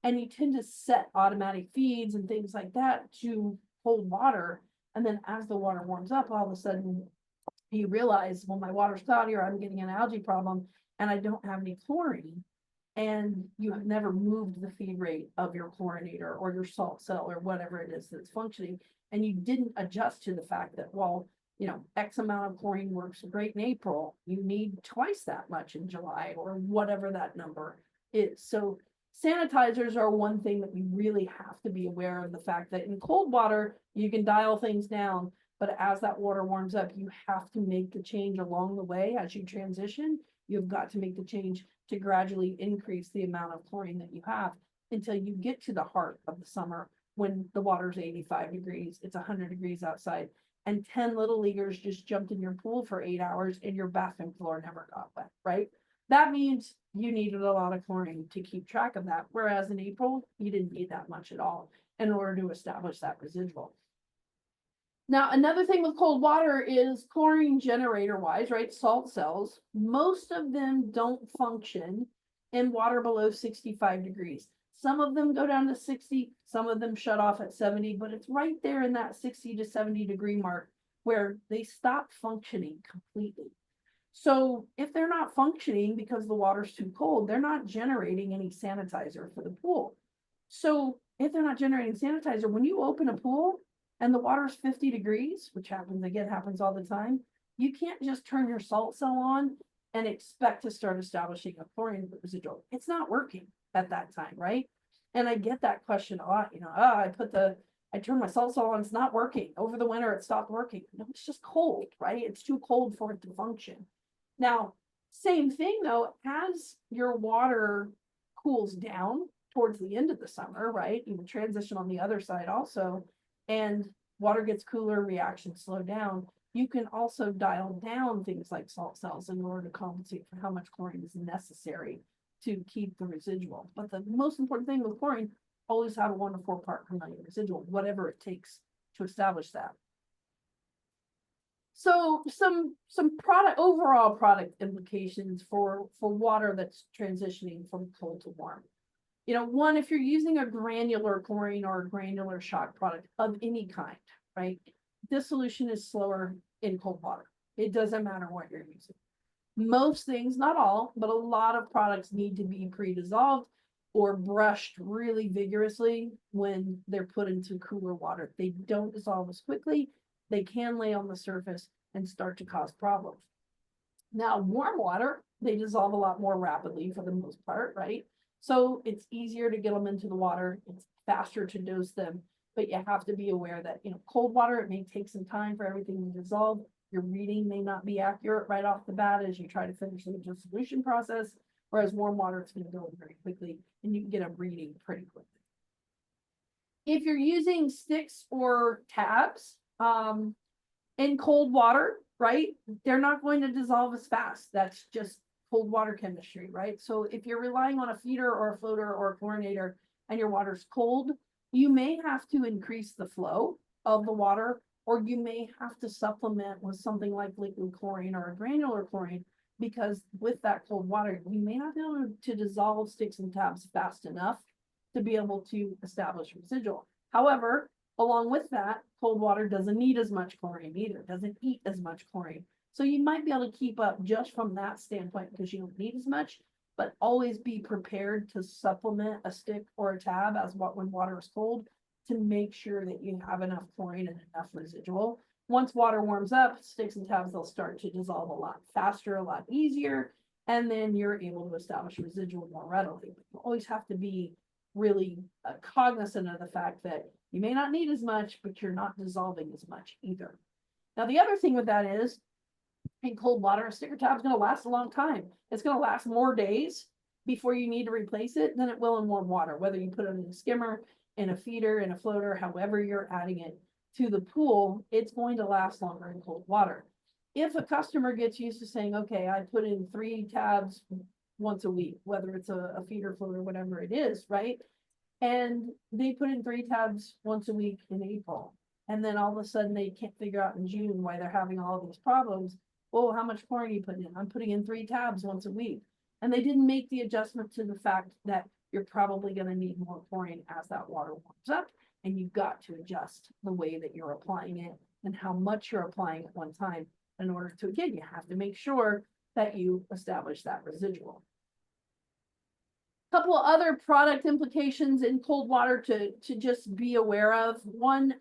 And you tend to set automatic feeds and things like that to hold water. And then as the water warms up, all of a sudden you realize, well, my water's cloudy or I'm getting an algae problem and I don't have any chlorine. And you have never moved the feed rate of your chlorinator or your salt cell or whatever it is that's functioning. And you didn't adjust to the fact that, well, you know, X amount of chlorine works great in April. You need twice that much in July or whatever that number is. So sanitizers are one thing that we really have to be aware of, the fact that in cold water, you can dial things down, but as that water warms up, you have to make the change along the way as you transition. You've got to make the change to gradually increase the amount of chlorine that you have until you get to the heart of the summer when the water's 85 degrees, it's 100 degrees outside, and 10 little leaguers just jumped in your pool for 8 hours and your bathroom floor never got wet, right? That means you needed a lot of chlorine to keep track of that. Whereas in April, you didn't need that much at all in order to establish that residual. Now, another thing with cold water is chlorine generator wise, right? Salt cells, most of them don't function in water below 65 degrees. Some of them go down to 60, some of them shut off at 70, but it's right there in that 60 to 70 degree mark where they stop functioning completely. So if they're not functioning because the water's too cold, they're not generating any sanitizer for the pool. So if they're not generating sanitizer, when you open a pool and the water's 50 degrees, which happens all the time, you can't just turn your salt cell on and expect to start establishing a chlorine residual. It's not working at that time, right? And I get that question a lot, you know, I turned my salt cell on, it's not working. Over the winter, it stopped working. No, it's just cold, right? It's too cold for it to function. Now, same thing though, as your water cools down towards the end of the summer, right? You will transition on the other side also, and water gets cooler, reactions slow down. You can also dial down things like salt cells in order to compensate for how much chlorine is necessary to keep the residual. But the most important thing with chlorine, always have a 1 to 4 part per million residual, whatever it takes to establish that. So some overall product implications for water that's transitioning from cold to warm. You know, one, if you're using a granular chlorine or a granular shock product of any kind, right? Dissolution is slower in cold water. It doesn't matter what you're using. Most things, not all, but a lot of products need to be pre-dissolved or brushed really vigorously when they're put into cooler water. They don't dissolve as quickly. They can lay on the surface and start to cause problems. Now, warm water, they dissolve a lot more rapidly for the most part, right? So it's easier to get them into the water. It's faster to dose them, but you have to be aware that, you know, cold water, it may take some time for everything to dissolve. Your reading may not be accurate right off the bat as you try to finish the dissolution process, whereas warm water, it's going to go very quickly and you can get a reading pretty quickly. If you're using sticks or tabs in cold water, right, they're not going to dissolve as fast. That's just cold water chemistry, right? So if you're relying on a feeder or a floater or a chlorinator and your water's cold, you may have to increase the flow of the water, or you may have to supplement with something like liquid chlorine or a granular chlorine, because with that cold water, you may not be able to dissolve sticks and tabs fast enough to be able to establish residual. However, along with that, cold water doesn't need as much chlorine either, it doesn't eat as much chlorine. So you might be able to keep up just from that standpoint because you don't need as much, but always be prepared to supplement a stick or a tab when water is cold to make sure that you have enough chlorine and enough residual. Once water warms up, sticks and tabs, they'll start to dissolve a lot faster, a lot easier, and then you're able to establish residual more readily. But you always have to be really cognizant of the fact that you may not need as much, but you're not dissolving as much either. Now, the other thing with that is, in cold water, a sticker tab is going to last a long time. It's going to last more days before you need to replace it than it will in warm water, whether you put it in a skimmer, in a feeder, in a floater, however you're adding it to the pool, it's going to last longer in cold water. If a customer gets used to saying, okay, I put in 3 tabs once a week, whether it's a feeder, floater, whatever it is, right? And they put in 3 tabs once a week in April, and then all of a sudden they can't figure out in June why they're having all of these problems. Oh, how much chlorine are you putting in? I'm putting in 3 tabs once a week. And they didn't make the adjustment to the fact that you're probably going to need more chlorine as that water warms up, and you've got to adjust the way that you're applying it and how much you're applying at one time in order to, again, you have to make sure that you establish that residual. Couple of other product implications in cold water to just be aware of. One,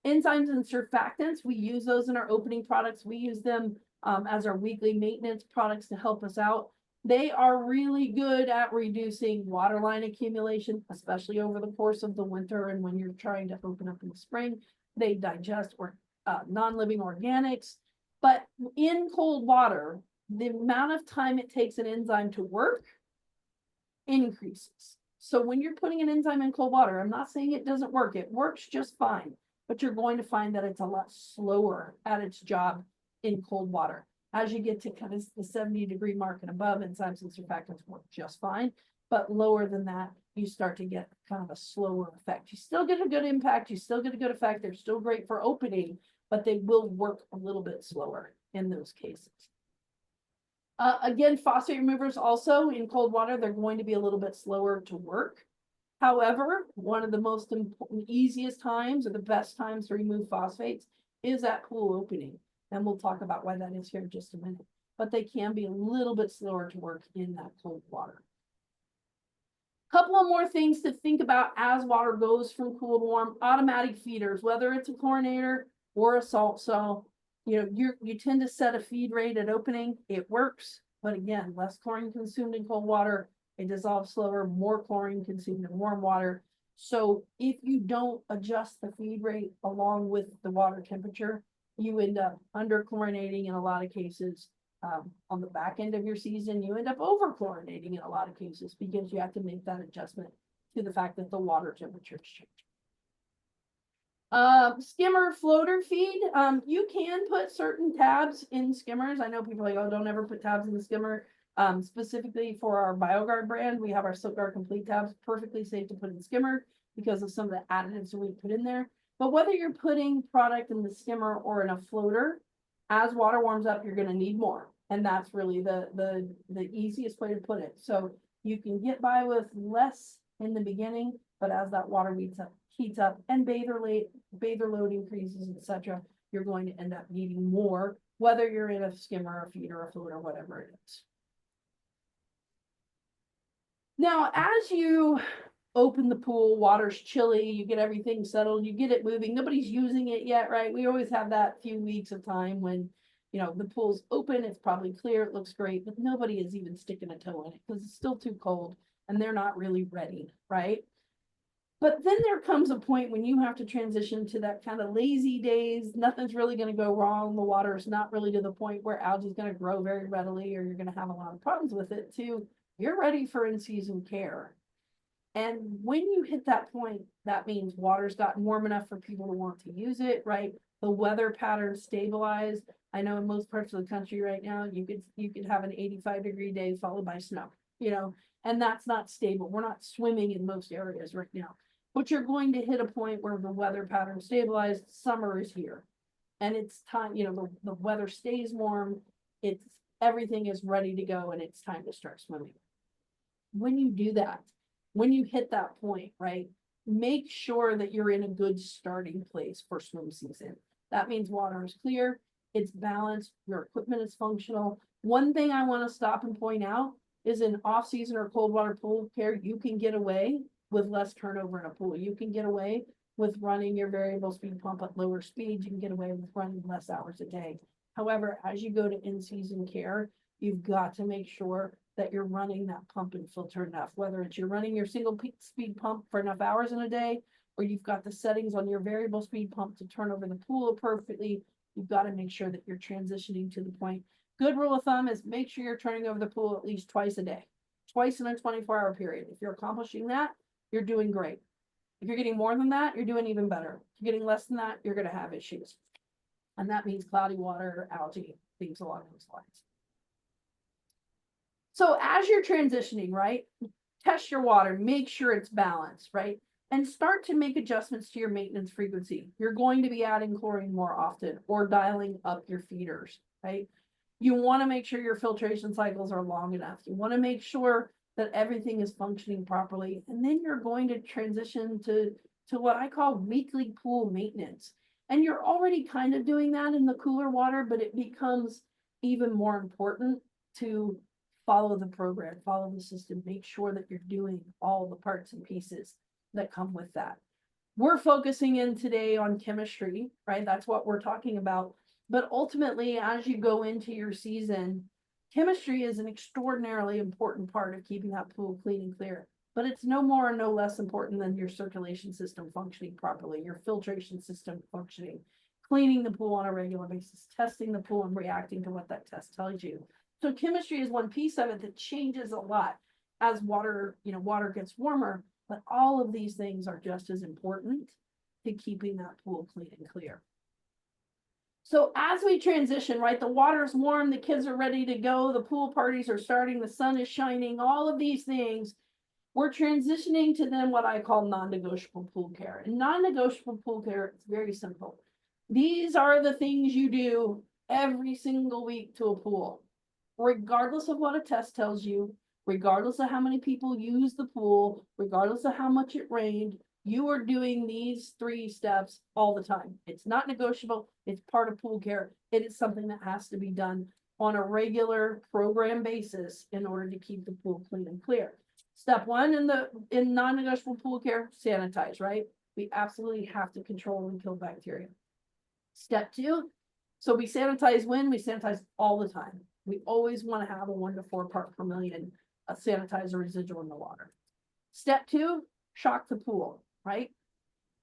enzymes and surfactants, we use those in our opening products. We use them as our weekly maintenance products to help us out. They are really good at reducing waterline accumulation, especially over the course of the winter and when you're trying to open up in the spring. They digest non-living organics, but in cold water, the amount of time it takes an enzyme to work increases. So when you're putting an enzyme in cold water, I'm not saying it doesn't work. It works just fine, but you're going to find that it's a lot slower at its job in cold water. As you get to kind of the 70-degree mark and above, enzymes and surfactants work just fine, but lower than that, you start to get kind of a slower effect. You still get a good impact, you still get a good effect. They're still great for opening, but they will work a little bit slower in those cases. Again, phosphate removers also in cold water, they're going to be a little bit slower to work. However, one of the most important, easiest times or the best times to remove phosphates is at pool opening. And we'll talk about why that is here in just a minute. But they can be a little bit slower to work in that cold water. Couple of more things to think about as water goes from cool to warm. Automatic feeders, whether it's a chlorinator or a salt cell, you know, you tend to set a feed rate at opening. It works, but again, less chlorine consumed in cold water. It dissolves slower, more chlorine consumed in warm water. So if you don't adjust the feed rate along with the water temperature, you end up under chlorinating in a lot of cases. On the back end of your season, you end up over chlorinating in a lot of cases because you have to make that adjustment to the fact that the water temperature is changing. Skimmer floater feed. You can put certain tabs in skimmers. I know people are like, oh, don't ever put tabs in the skimmer. Specifically for our BioGuard brand, we have our SilkGuard Complete tabs, perfectly safe to put in skimmer because of some of the additives that we put in there. But whether you're putting product in the skimmer or in a floater, as water warms up, you're going to need more. And that's really the easiest way to put it. So you can get by with less in the beginning, but as that water heats up and bather load increases, etc., you're going to end up needing more, whether you're in a skimmer, a feeder, a floater, whatever it is. Now, as you open the pool, water's chilly, you get everything settled, you get it moving. Nobody's using it yet, right? We always have that few weeks of time when, you know, the pool's open, it's probably clear, it looks great, but nobody is even sticking a toe in it because it's still too cold and they're not really ready, right? But then there comes a point when you have to transition to that kind of lazy days. Nothing's really going to go wrong. The water is not really to the point where algae is going to grow very readily or you're going to have a lot of problems with it, to you're ready for in-season care. And when you hit that point, that means water's gotten warm enough for people to want to use it, right? The weather pattern stabilized. I know in most parts of the country right now, you could have an 85-degree day followed by snow, you know, and that's not stable. We're not swimming in most areas right now, but you're going to hit a point where the weather pattern stabilized. Summer is here, and it's time. You know, the weather stays warm. Everything is ready to go, and it's time to start swimming. When you do that, when you hit that point, right, make sure that you're in a good starting place for swim season. That means water is clear, it's balanced, your equipment is functional. One thing I want to stop and point out is in off-season or cold water pool care, you can get away with less turnover in a pool. You can get away with running your variable speed pump at lower speeds. You can get away with running less hours a day. However, as you go to in-season care, you've got to make sure that you're running that pump and filter enough, whether it's you're running your single speed pump for enough hours in a day, or you've got the settings on your variable speed pump to turn over the pool perfectly. You've got to make sure that you're transitioning to the point. Good rule of thumb is make sure you're turning over the pool at least twice a day, twice in a 24-hour period. If you're accomplishing that, you're doing great. If you're getting more than that, you're doing even better. If you're getting less than that, you're going to have issues. And that means cloudy water, algae, things along those lines. So as you're transitioning, right, test your water, make sure it's balanced, right? And start to make adjustments to your maintenance frequency. You're going to be adding chlorine more often or dialing up your feeders, right? You want to make sure your filtration cycles are long enough. You want to make sure that everything is functioning properly. And then you're going to transition to what I call weekly pool maintenance. And you're already kind of doing that in the cooler water, but it becomes even more important to follow the program, follow the system, make sure that you're doing all the parts and pieces that come with that. We're focusing in today on chemistry, right? That's what we're talking about. But ultimately, as you go into your season, chemistry is an extraordinarily important part of keeping that pool clean and clear. But it's no more and no less important than your circulation system functioning properly, your filtration system functioning, cleaning the pool on a regular basis, testing the pool and reacting to what that test tells you. So chemistry is one piece of it that changes a lot as water, water gets warmer, but all of these things are just as important to keeping that pool clean and clear. So as we transition, right, the water's warm, the kids are ready to go, the pool parties are starting, the sun is shining, all of these things, we're transitioning to then what I call non-negotiable pool care. And non-negotiable pool care is very simple. These are the things you do every single week to a pool, regardless of what a test tells you, regardless of how many people use the pool, regardless of how much it rained, you are doing these 3 steps all the time. It's not negotiable. It's part of pool care. It is something that has to be done on a regular program basis in order to keep the pool clean and clear. Step 1 in non-negotiable pool care, sanitize, right? We absolutely have to control and kill bacteria. Step 2, so we sanitize when? We sanitize all the time. We always want to have a 1 to 4 part per million sanitizer residual in the water. Step 2, shock the pool, right?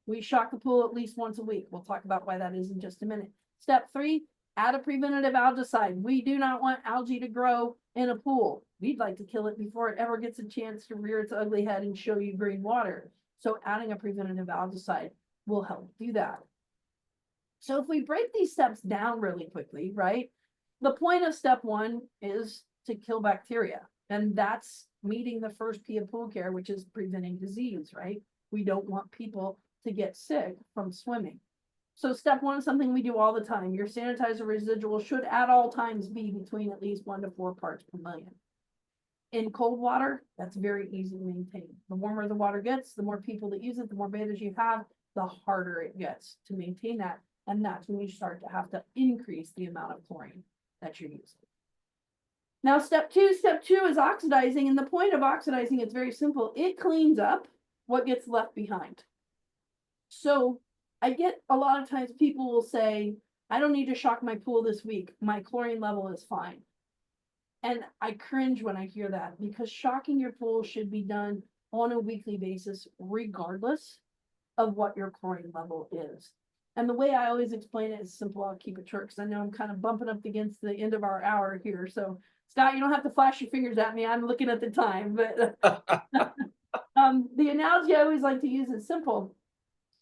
We shock the pool at least once a week. We'll talk about why that is in just a minute. Step 3, add a preventative algicide. We do not want algae to grow in a pool. We'd like to kill it before it ever gets a chance to rear its ugly head and show you green water. So adding a preventative algicide will help do that. So if we break these steps down really quickly, right? The point of step 1 is to kill bacteria. And that's meeting the first P of pool care, which is preventing disease, right? We don't want people to get sick from swimming. So step 1 is something we do all the time. Your sanitizer residual should at all times be between at least 1 to 4 parts per million. In cold water, that's very easy to maintain. The warmer the water gets, the more people that use it, the more bathers you have, the harder it gets to maintain that. And that's when you start to have to increase the amount of chlorine that you're using. Now, step 2 is oxidizing. And the point of oxidizing, it's very simple. It cleans up what gets left behind. So I get a lot of times people will say, I don't need to shock my pool this week. My chlorine level is fine. And I cringe when I hear that, because shocking your pool should be done on a weekly basis, regardless of what your chlorine level is. And the way I always explain it is simple. I'll keep it short because I know I'm kind of bumping up against the end of our hour here. So Scott, you don't have to flash your fingers at me. I'm looking at the time, but the analogy I always like to use is simple.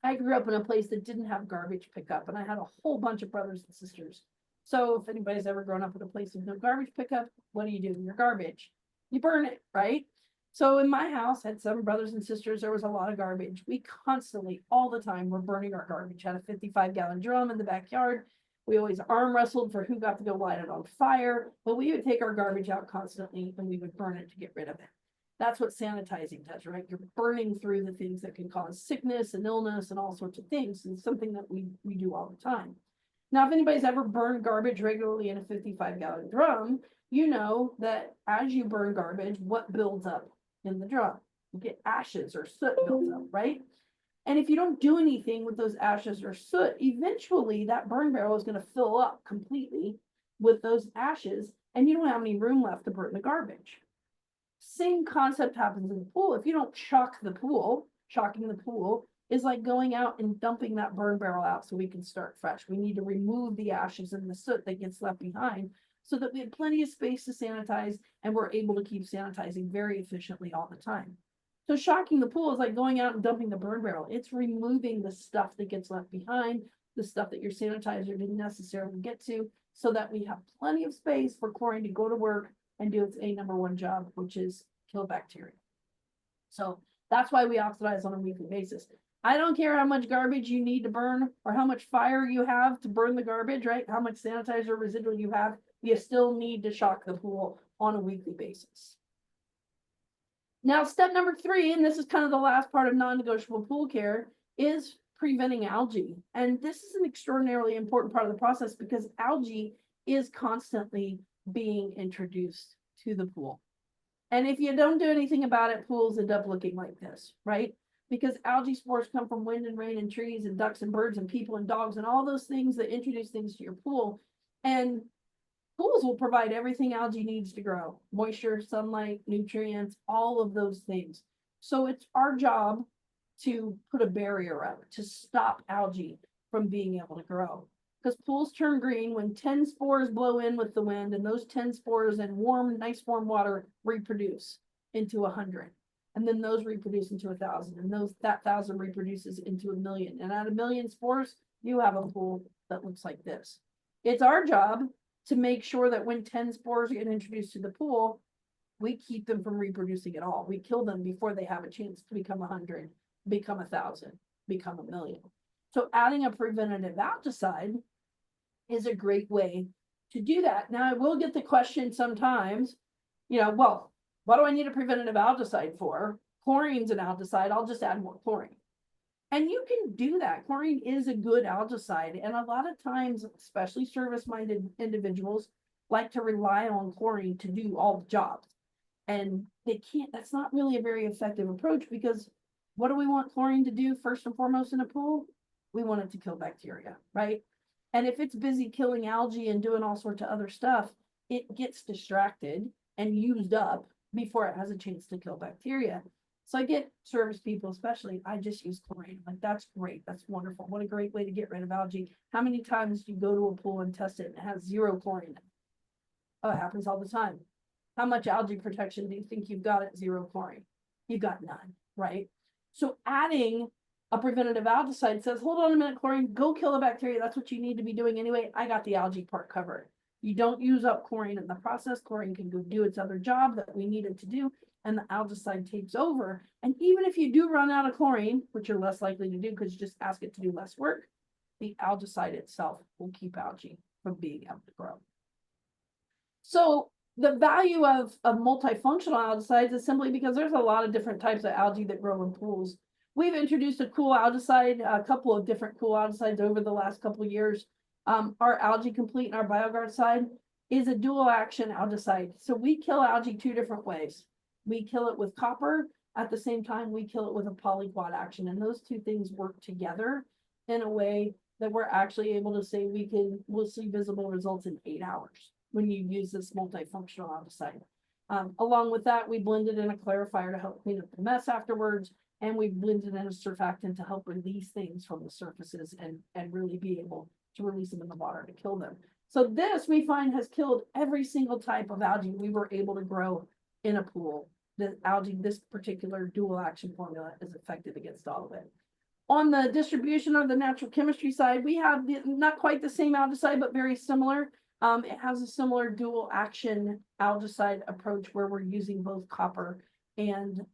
I grew up in a place that didn't have garbage pickup, and I had a whole bunch of brothers and sisters. So if anybody's ever grown up in a place with no garbage pickup, what do? Your garbage, you burn it, right? So in my house, had 7 brothers and sisters, there was a lot of garbage. We constantly, all the time, were burning our garbage. Had a 55-gallon drum in the backyard. We always arm wrestled for who got to go light it on fire, but we would take our garbage out constantly and we would burn it to get rid of it. That's what sanitizing does, right? You're burning through the things that can cause sickness and illness and all sorts of things. And something that we do all the time. Now, if anybody's ever burned garbage regularly in a 55-gallon drum, you know that as you burn garbage, what builds up in the drum? You get ashes or soot builds up, right? And if you don't do anything with those ashes or soot, eventually that burn barrel is going to fill up completely with those ashes, and you don't have any room left to burn the garbage. Same concept happens in the pool. If you don't shock the pool, shocking the pool is like going out and dumping that burn barrel out so we can start fresh. We need to remove the ashes and the soot that gets left behind so that we have plenty of space to sanitize and we're able to keep sanitizing very efficiently all the time. So shocking the pool is like going out and dumping the burn barrel. It's removing the stuff that gets left behind, the stuff that your sanitizer didn't necessarily get to, so that we have plenty of space for chlorine to go to work and do its number 1 job, which is kill bacteria. So that's why we oxidize on a weekly basis. I don't care how much garbage you need to burn or how much fire you have to burn the garbage, right? How much sanitizer residual you have, you still need to shock the pool on a weekly basis. Now, step number 3, and this is kind of the last part of non-negotiable pool care, is preventing algae. And this is an extraordinarily important part of the process because algae is constantly being introduced to the pool. And if you don't do anything about it, pools end up looking like this, right? Because algae spores come from wind and rain and trees and ducks and birds and people and dogs and all those things that introduce things to your pool. And pools will provide everything algae needs to grow: moisture, sunlight, nutrients, all of those things. So it's our job to put a barrier up to stop algae from being able to grow. Because pools turn green when 10 spores blow in with the wind, and those 10 spores in warm, nice warm water reproduce into 100. And then those reproduce into 1,000, and that 1,000 reproduces into 1,000,000. And at 1,000,000 spores, you have a pool that looks like this. It's our job to make sure that when 10 spores get introduced to the pool, we keep them from reproducing at all. We kill them before they have a chance to become 100, become 1,000, become 1,000,000. So adding a preventative algicide is a great way to do that. Now, I will get the question sometimes, well, what do I need a preventative algicide for? Chlorine's an algicide. I'll just add more chlorine. And you can do that. Chlorine is a good algicide. And a lot of times, especially service-minded individuals, like to rely on chlorine to do all the jobs. And they can't, that's not really a very effective approach, because what do we want chlorine to do first and foremost in a pool? We want it to kill bacteria, right? And if it's busy killing algae and doing all sorts of other stuff, it gets distracted and used up before it has a chance to kill bacteria. So I get service people, especially, I just use chlorine. Like, that's great. That's wonderful. What a great way to get rid of algae. How many times do you go to a pool and test it and it has 0 chlorine? Oh, it happens all the time. How much algae protection do you think you've got at 0 chlorine? You got none, right? So adding a preventative algicide says, hold on a minute, chlorine, go kill the bacteria. That's what you need to be doing anyway. I got the algae part covered. You don't use up chlorine in the process. Chlorine can go do its other job that we need it to do, and the algicide takes over. And even if you do run out of chlorine, which you're less likely to do because you just ask it to do less work, the algicide itself will keep algae from being able to grow. So the value of multifunctional algicides is simply because there's a lot of different types of algae that grow in pools. We've introduced a cool algicide, a couple of different cool algicides over the last couple of years. Our Algae Complete and our BioGuard side is a dual action algicide. So we kill algae 2 different ways. We kill it with copper. At the same time, we kill it with a polyquat action. And those 2 things work together in a way that we're actually able to say we'll see visible results in 8 hours when you use this multifunctional algicide. Along with that, we blended in a clarifier to help clean up the mess afterwards. And we blended in a surfactant to help release things from the surfaces and really be able to release them in the water to kill them. So this, we find, has killed every single type of algae we were able to grow in a pool. The algae, this particular dual action formula, is effective against all of it. On the distribution or the natural chemistry side, we have not quite the same algicide, but very similar. It has a similar dual action algicide approach where we're using both copper and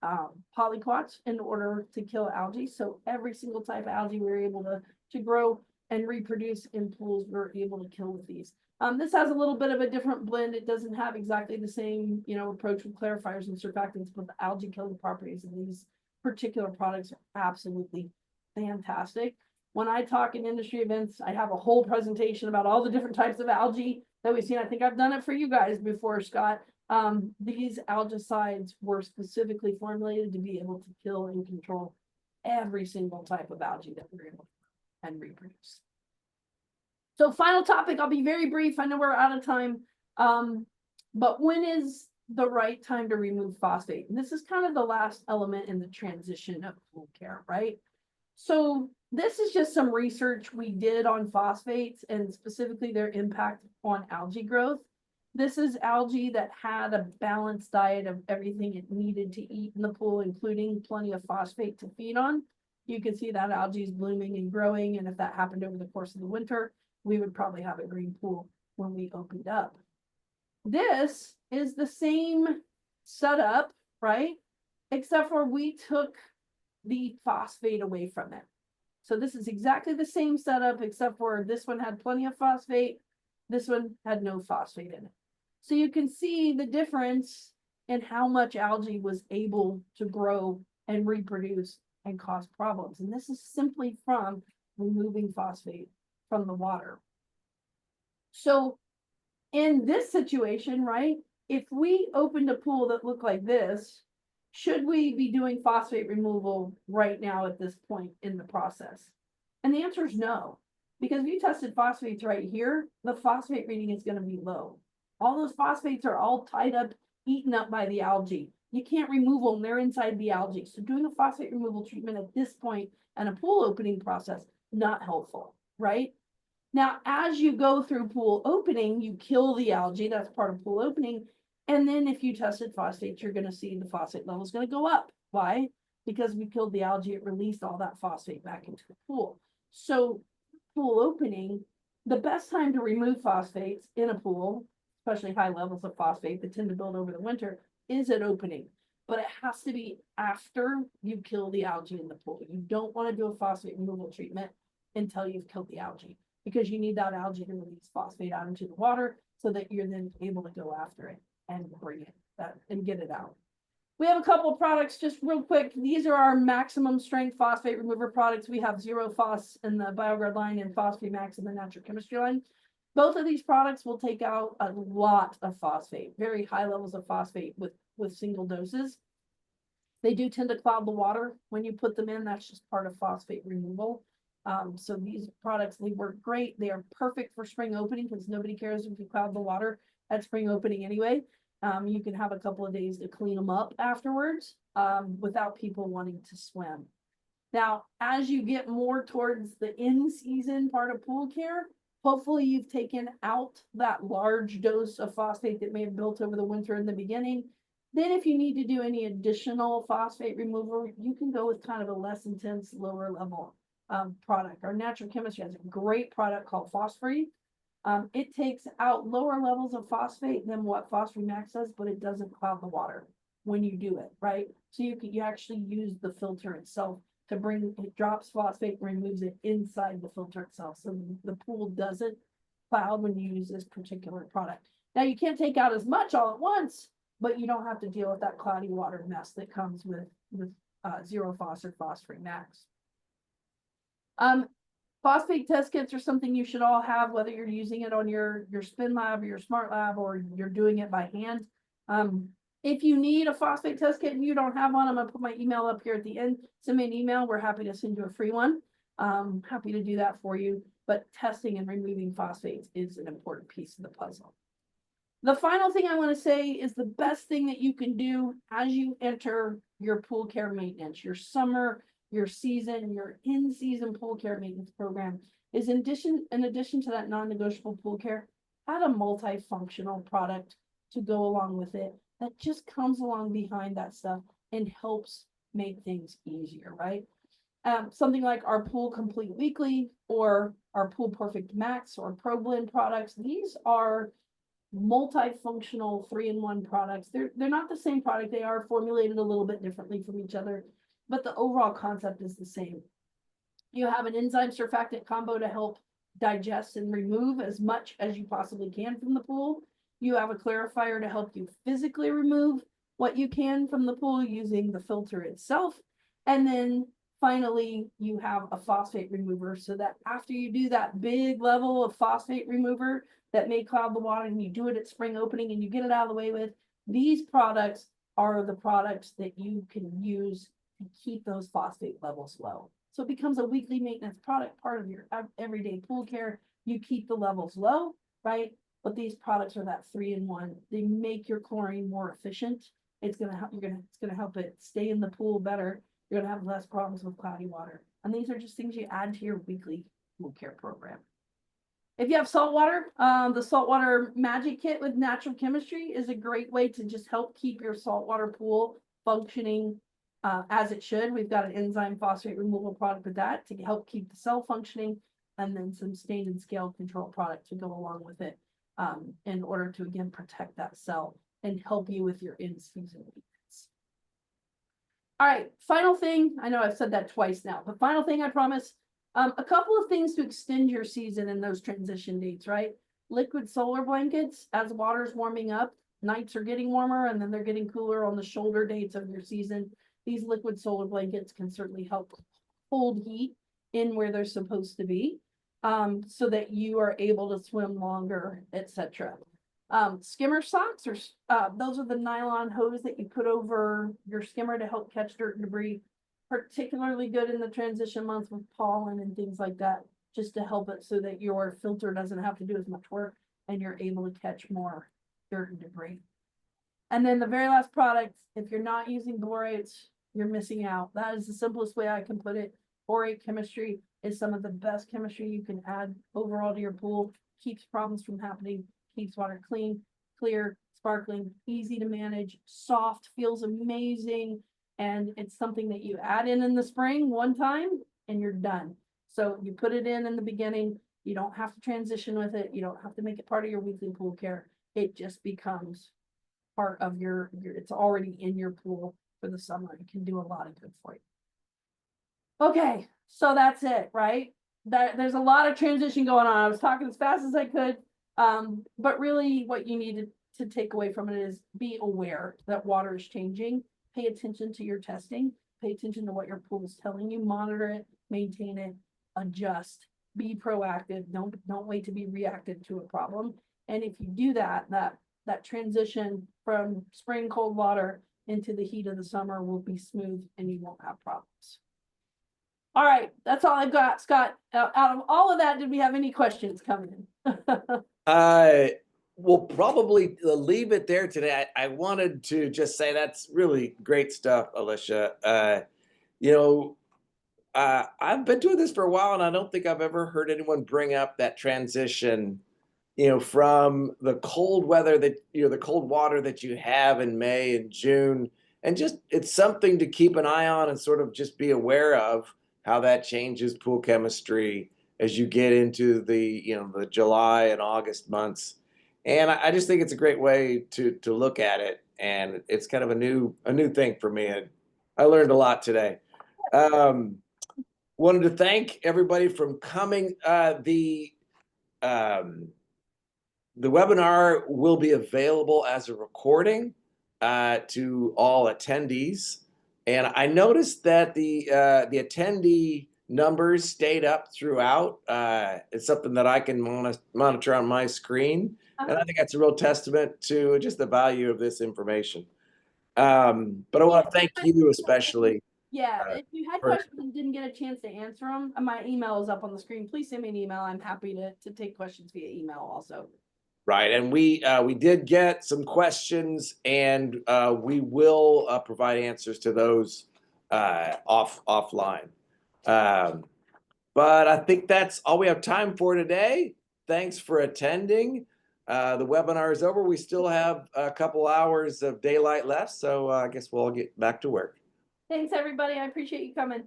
polyquats in order to kill algae. So every single type of algae we're able to grow and reproduce in pools, we're able to kill with these. This has a little bit of a different blend. It doesn't have exactly the same, approach with clarifiers and surfactants, but the algae killing properties of these particular products are absolutely fantastic. When I talk in industry events, I have a whole presentation about all the different types of algae that we've seen. I think I've done it for you guys before, Scott. These algicides were specifically formulated to be able to kill and control every single type of algae that we're able to and reproduce. So final topic, I'll be very brief. I know we're out of time. But when is the right time to remove phosphate? And this is kind of the last element in the transition of pool care, right? So this is just some research we did on phosphates and specifically their impact on algae growth. This is algae that had a balanced diet of everything it needed to eat in the pool, including plenty of phosphate to feed on. You can see that algae is blooming and growing. And if that happened over the course of the winter, we would probably have a green pool when we opened up. This is the same setup, right? Except for we took the phosphate away from it. So this is exactly the same setup, except for this one had plenty of phosphate. This one had no phosphate in it. So you can see the difference and how much algae was able to grow and reproduce and cause problems. And this is simply from removing phosphate from the water. So in this situation, right, if we opened a pool that looked like this, should we be doing phosphate removal right now at this point in the process? And the answer is no, because if you tested phosphates right here, the phosphate reading is going to be low. All those phosphates are all tied up, eaten up by the algae. You can't remove them, they're inside the algae. So doing a phosphate removal treatment at this point and a pool opening process, not helpful, right? Now, as you go through pool opening, you kill the algae, that's part of pool opening. And then if you tested phosphate, you're gonna see the phosphate level is gonna go up. Why? Because we killed the algae, it released all that phosphate back into the pool. So pool opening, the best time to remove phosphates in a pool, especially high levels of phosphate that tend to build over the winter, is at opening. But it has to be after you kill the algae in the pool. You don't wanna do a phosphate removal treatment until you've killed the algae, because you need that algae to release phosphate out into the water so that you're then able to go after it and bring it and get it out. We have a couple of products just real quick. These are our maximum strength phosphate remover products. We have Zero Phos in the BioGuard line and Max in the natural chemistry line. Both of these products will take out a lot of phosphate, very high levels of phosphate with single doses. They do tend to cloud the water when you put them in. That's just part of phosphate removal. So these products, they work great. They are perfect for spring opening because nobody cares if you cloud the water at spring opening anyway. You can have a couple of days to clean them up afterwards without people wanting to swim. Now, as you get more towards the in-season part of pool care, hopefully you've taken out that large dose of phosphate that may have built over the winter in the beginning. Then if you need to do any additional phosphate removal, you can go with kind of a less intense, lower level product. Our natural chemistry has a great product called Phosphorus. It takes out lower levels of phosphate than what Max does, but it doesn't cloud the water when you do it, right? So you actually use the filter itself to bring, it drops phosphate and removes it inside the filter itself. So the pool doesn't cloud when you use this particular product. Now you can't take out as much all at once, but you don't have to deal with that cloudy water mess that comes with Zero Phos or Phosphorus Max. Phosphate test kits are something you should all have, whether you're using it on your spin lab or your smart lab, or you're doing it by hand. If you need a phosphate test kit and you don't have one, I'm gonna put my email up here at the end. Send me an email. We're happy to send you a free one. Happy to do that for you. But testing and removing phosphates is an important piece of the puzzle. The final thing I want to say is the best thing that you can do as you enter your pool care maintenance, your summer, your season, your in-season pool care maintenance program is in addition to that non-negotiable pool care, add a multifunctional product to go along with it that just comes along behind that stuff and helps make things easier, right? Something like our Pool Complete Weekly or our Pool Perfect Max or Pro Blend products. These are multifunctional 3-in-1 products. They're not the same product. They are formulated a little bit differently from each other, but the overall concept is the same. You have an enzyme surfactant combo to help digest and remove as much as you possibly can from the pool. You have a clarifier to help you physically remove what you can from the pool using the filter itself. And then finally, you have a phosphate remover so that after you do that big level of phosphate remover that may cloud the water and you do it at spring opening and you get it out of the way with, these products are the products that you can use to keep those phosphate levels low. So it becomes a weekly maintenance product, part of your everyday pool care. You keep the levels low, right? But these products are that 3-in-1. They make your chlorine more efficient. It's gonna help. It's gonna help it stay in the pool better. You're gonna have less problems with cloudy water. And these are just things you add to your weekly pool care program. If you have saltwater, the saltwater magic kit with natural chemistry is a great way to just help keep your saltwater pool functioning as it should. We've got an enzyme phosphate removal product with that to help keep the cell functioning, and then some stain and scale control product to go along with it in order to, again, protect that cell and help you with your in-season maintenance. All right, final thing. I know I've said that twice now, but final thing, I promise. A couple of things to extend your season in those transition dates, right? Liquid solar blankets as water's warming up. nights are getting warmer and then they're getting cooler on the shoulder dates of your season, these liquid solar blankets can certainly help hold heat in where they're supposed to be, so that you are able to swim longer, etc. Skimmer socks are those are the nylon hose that you put over your skimmer to help catch dirt and debris, particularly good in the transition months with pollen and things like that, just to help it so that your filter doesn't have to do as much work and you're able to catch more dirt and debris. And then the very last product, if you're not using borates, you're missing out. That is the simplest way I can put it. Borate chemistry is some of the best chemistry you can add overall to your pool, keeps problems from happening, keeps water clean, clear, sparkling, easy to manage, soft, feels amazing. And it's something that you add in the spring one time and you're done. So you put it in the beginning, you don't have to transition with it. You don't have to make it part of your weekly pool care. It just becomes part of your it's already in your pool for the summer. It can do a lot of good for you. Okay, so that's it, right? There's a lot of transition going on. I was talking as fast as I could. But really what you need to take away from it is be aware that water is changing. Pay attention to your testing. Pay attention to what your pool is telling you. Monitor it, maintain it, adjust, be proactive. Don't wait to be reactive to a problem. And if you do that transition from spring cold water into the heat of the summer will be smooth and you won't have problems. All right, that's all I've got, Scott. Out of all of that, did we have any questions coming in? We'll probably leave it there today. I wanted to just say that's really great stuff, Alicia. You know, I've been doing this for a while, and I don't think I've ever heard anyone bring up that transition, from the cold weather that, the cold water that you have in May and June. And just it's something to keep an eye on and sort of just be aware of how that changes pool chemistry as you get into the July and August months. And I just think it's a great way to look at it. And it's kind of a new thing for me. And I learned a lot today. Wanted to thank everybody from coming. The webinar will be available as a recording to all attendees. And I noticed that the attendee numbers stayed up throughout. It's something that I can monitor on my screen. And I think that's a real testament to just the value of this information. But I want to thank you especially. Yeah, if you had questions and didn't get a chance to answer them, my email is up on the screen. Please send me an email. I'm happy to take questions via email also. Right, and we did get some questions, and we will provide answers to those offline. But I think that's all we have time for today. Thanks for attending. The webinar is over. We still have a couple hours of daylight left, so I guess we'll all get back to work. Thanks, everybody. I appreciate you coming.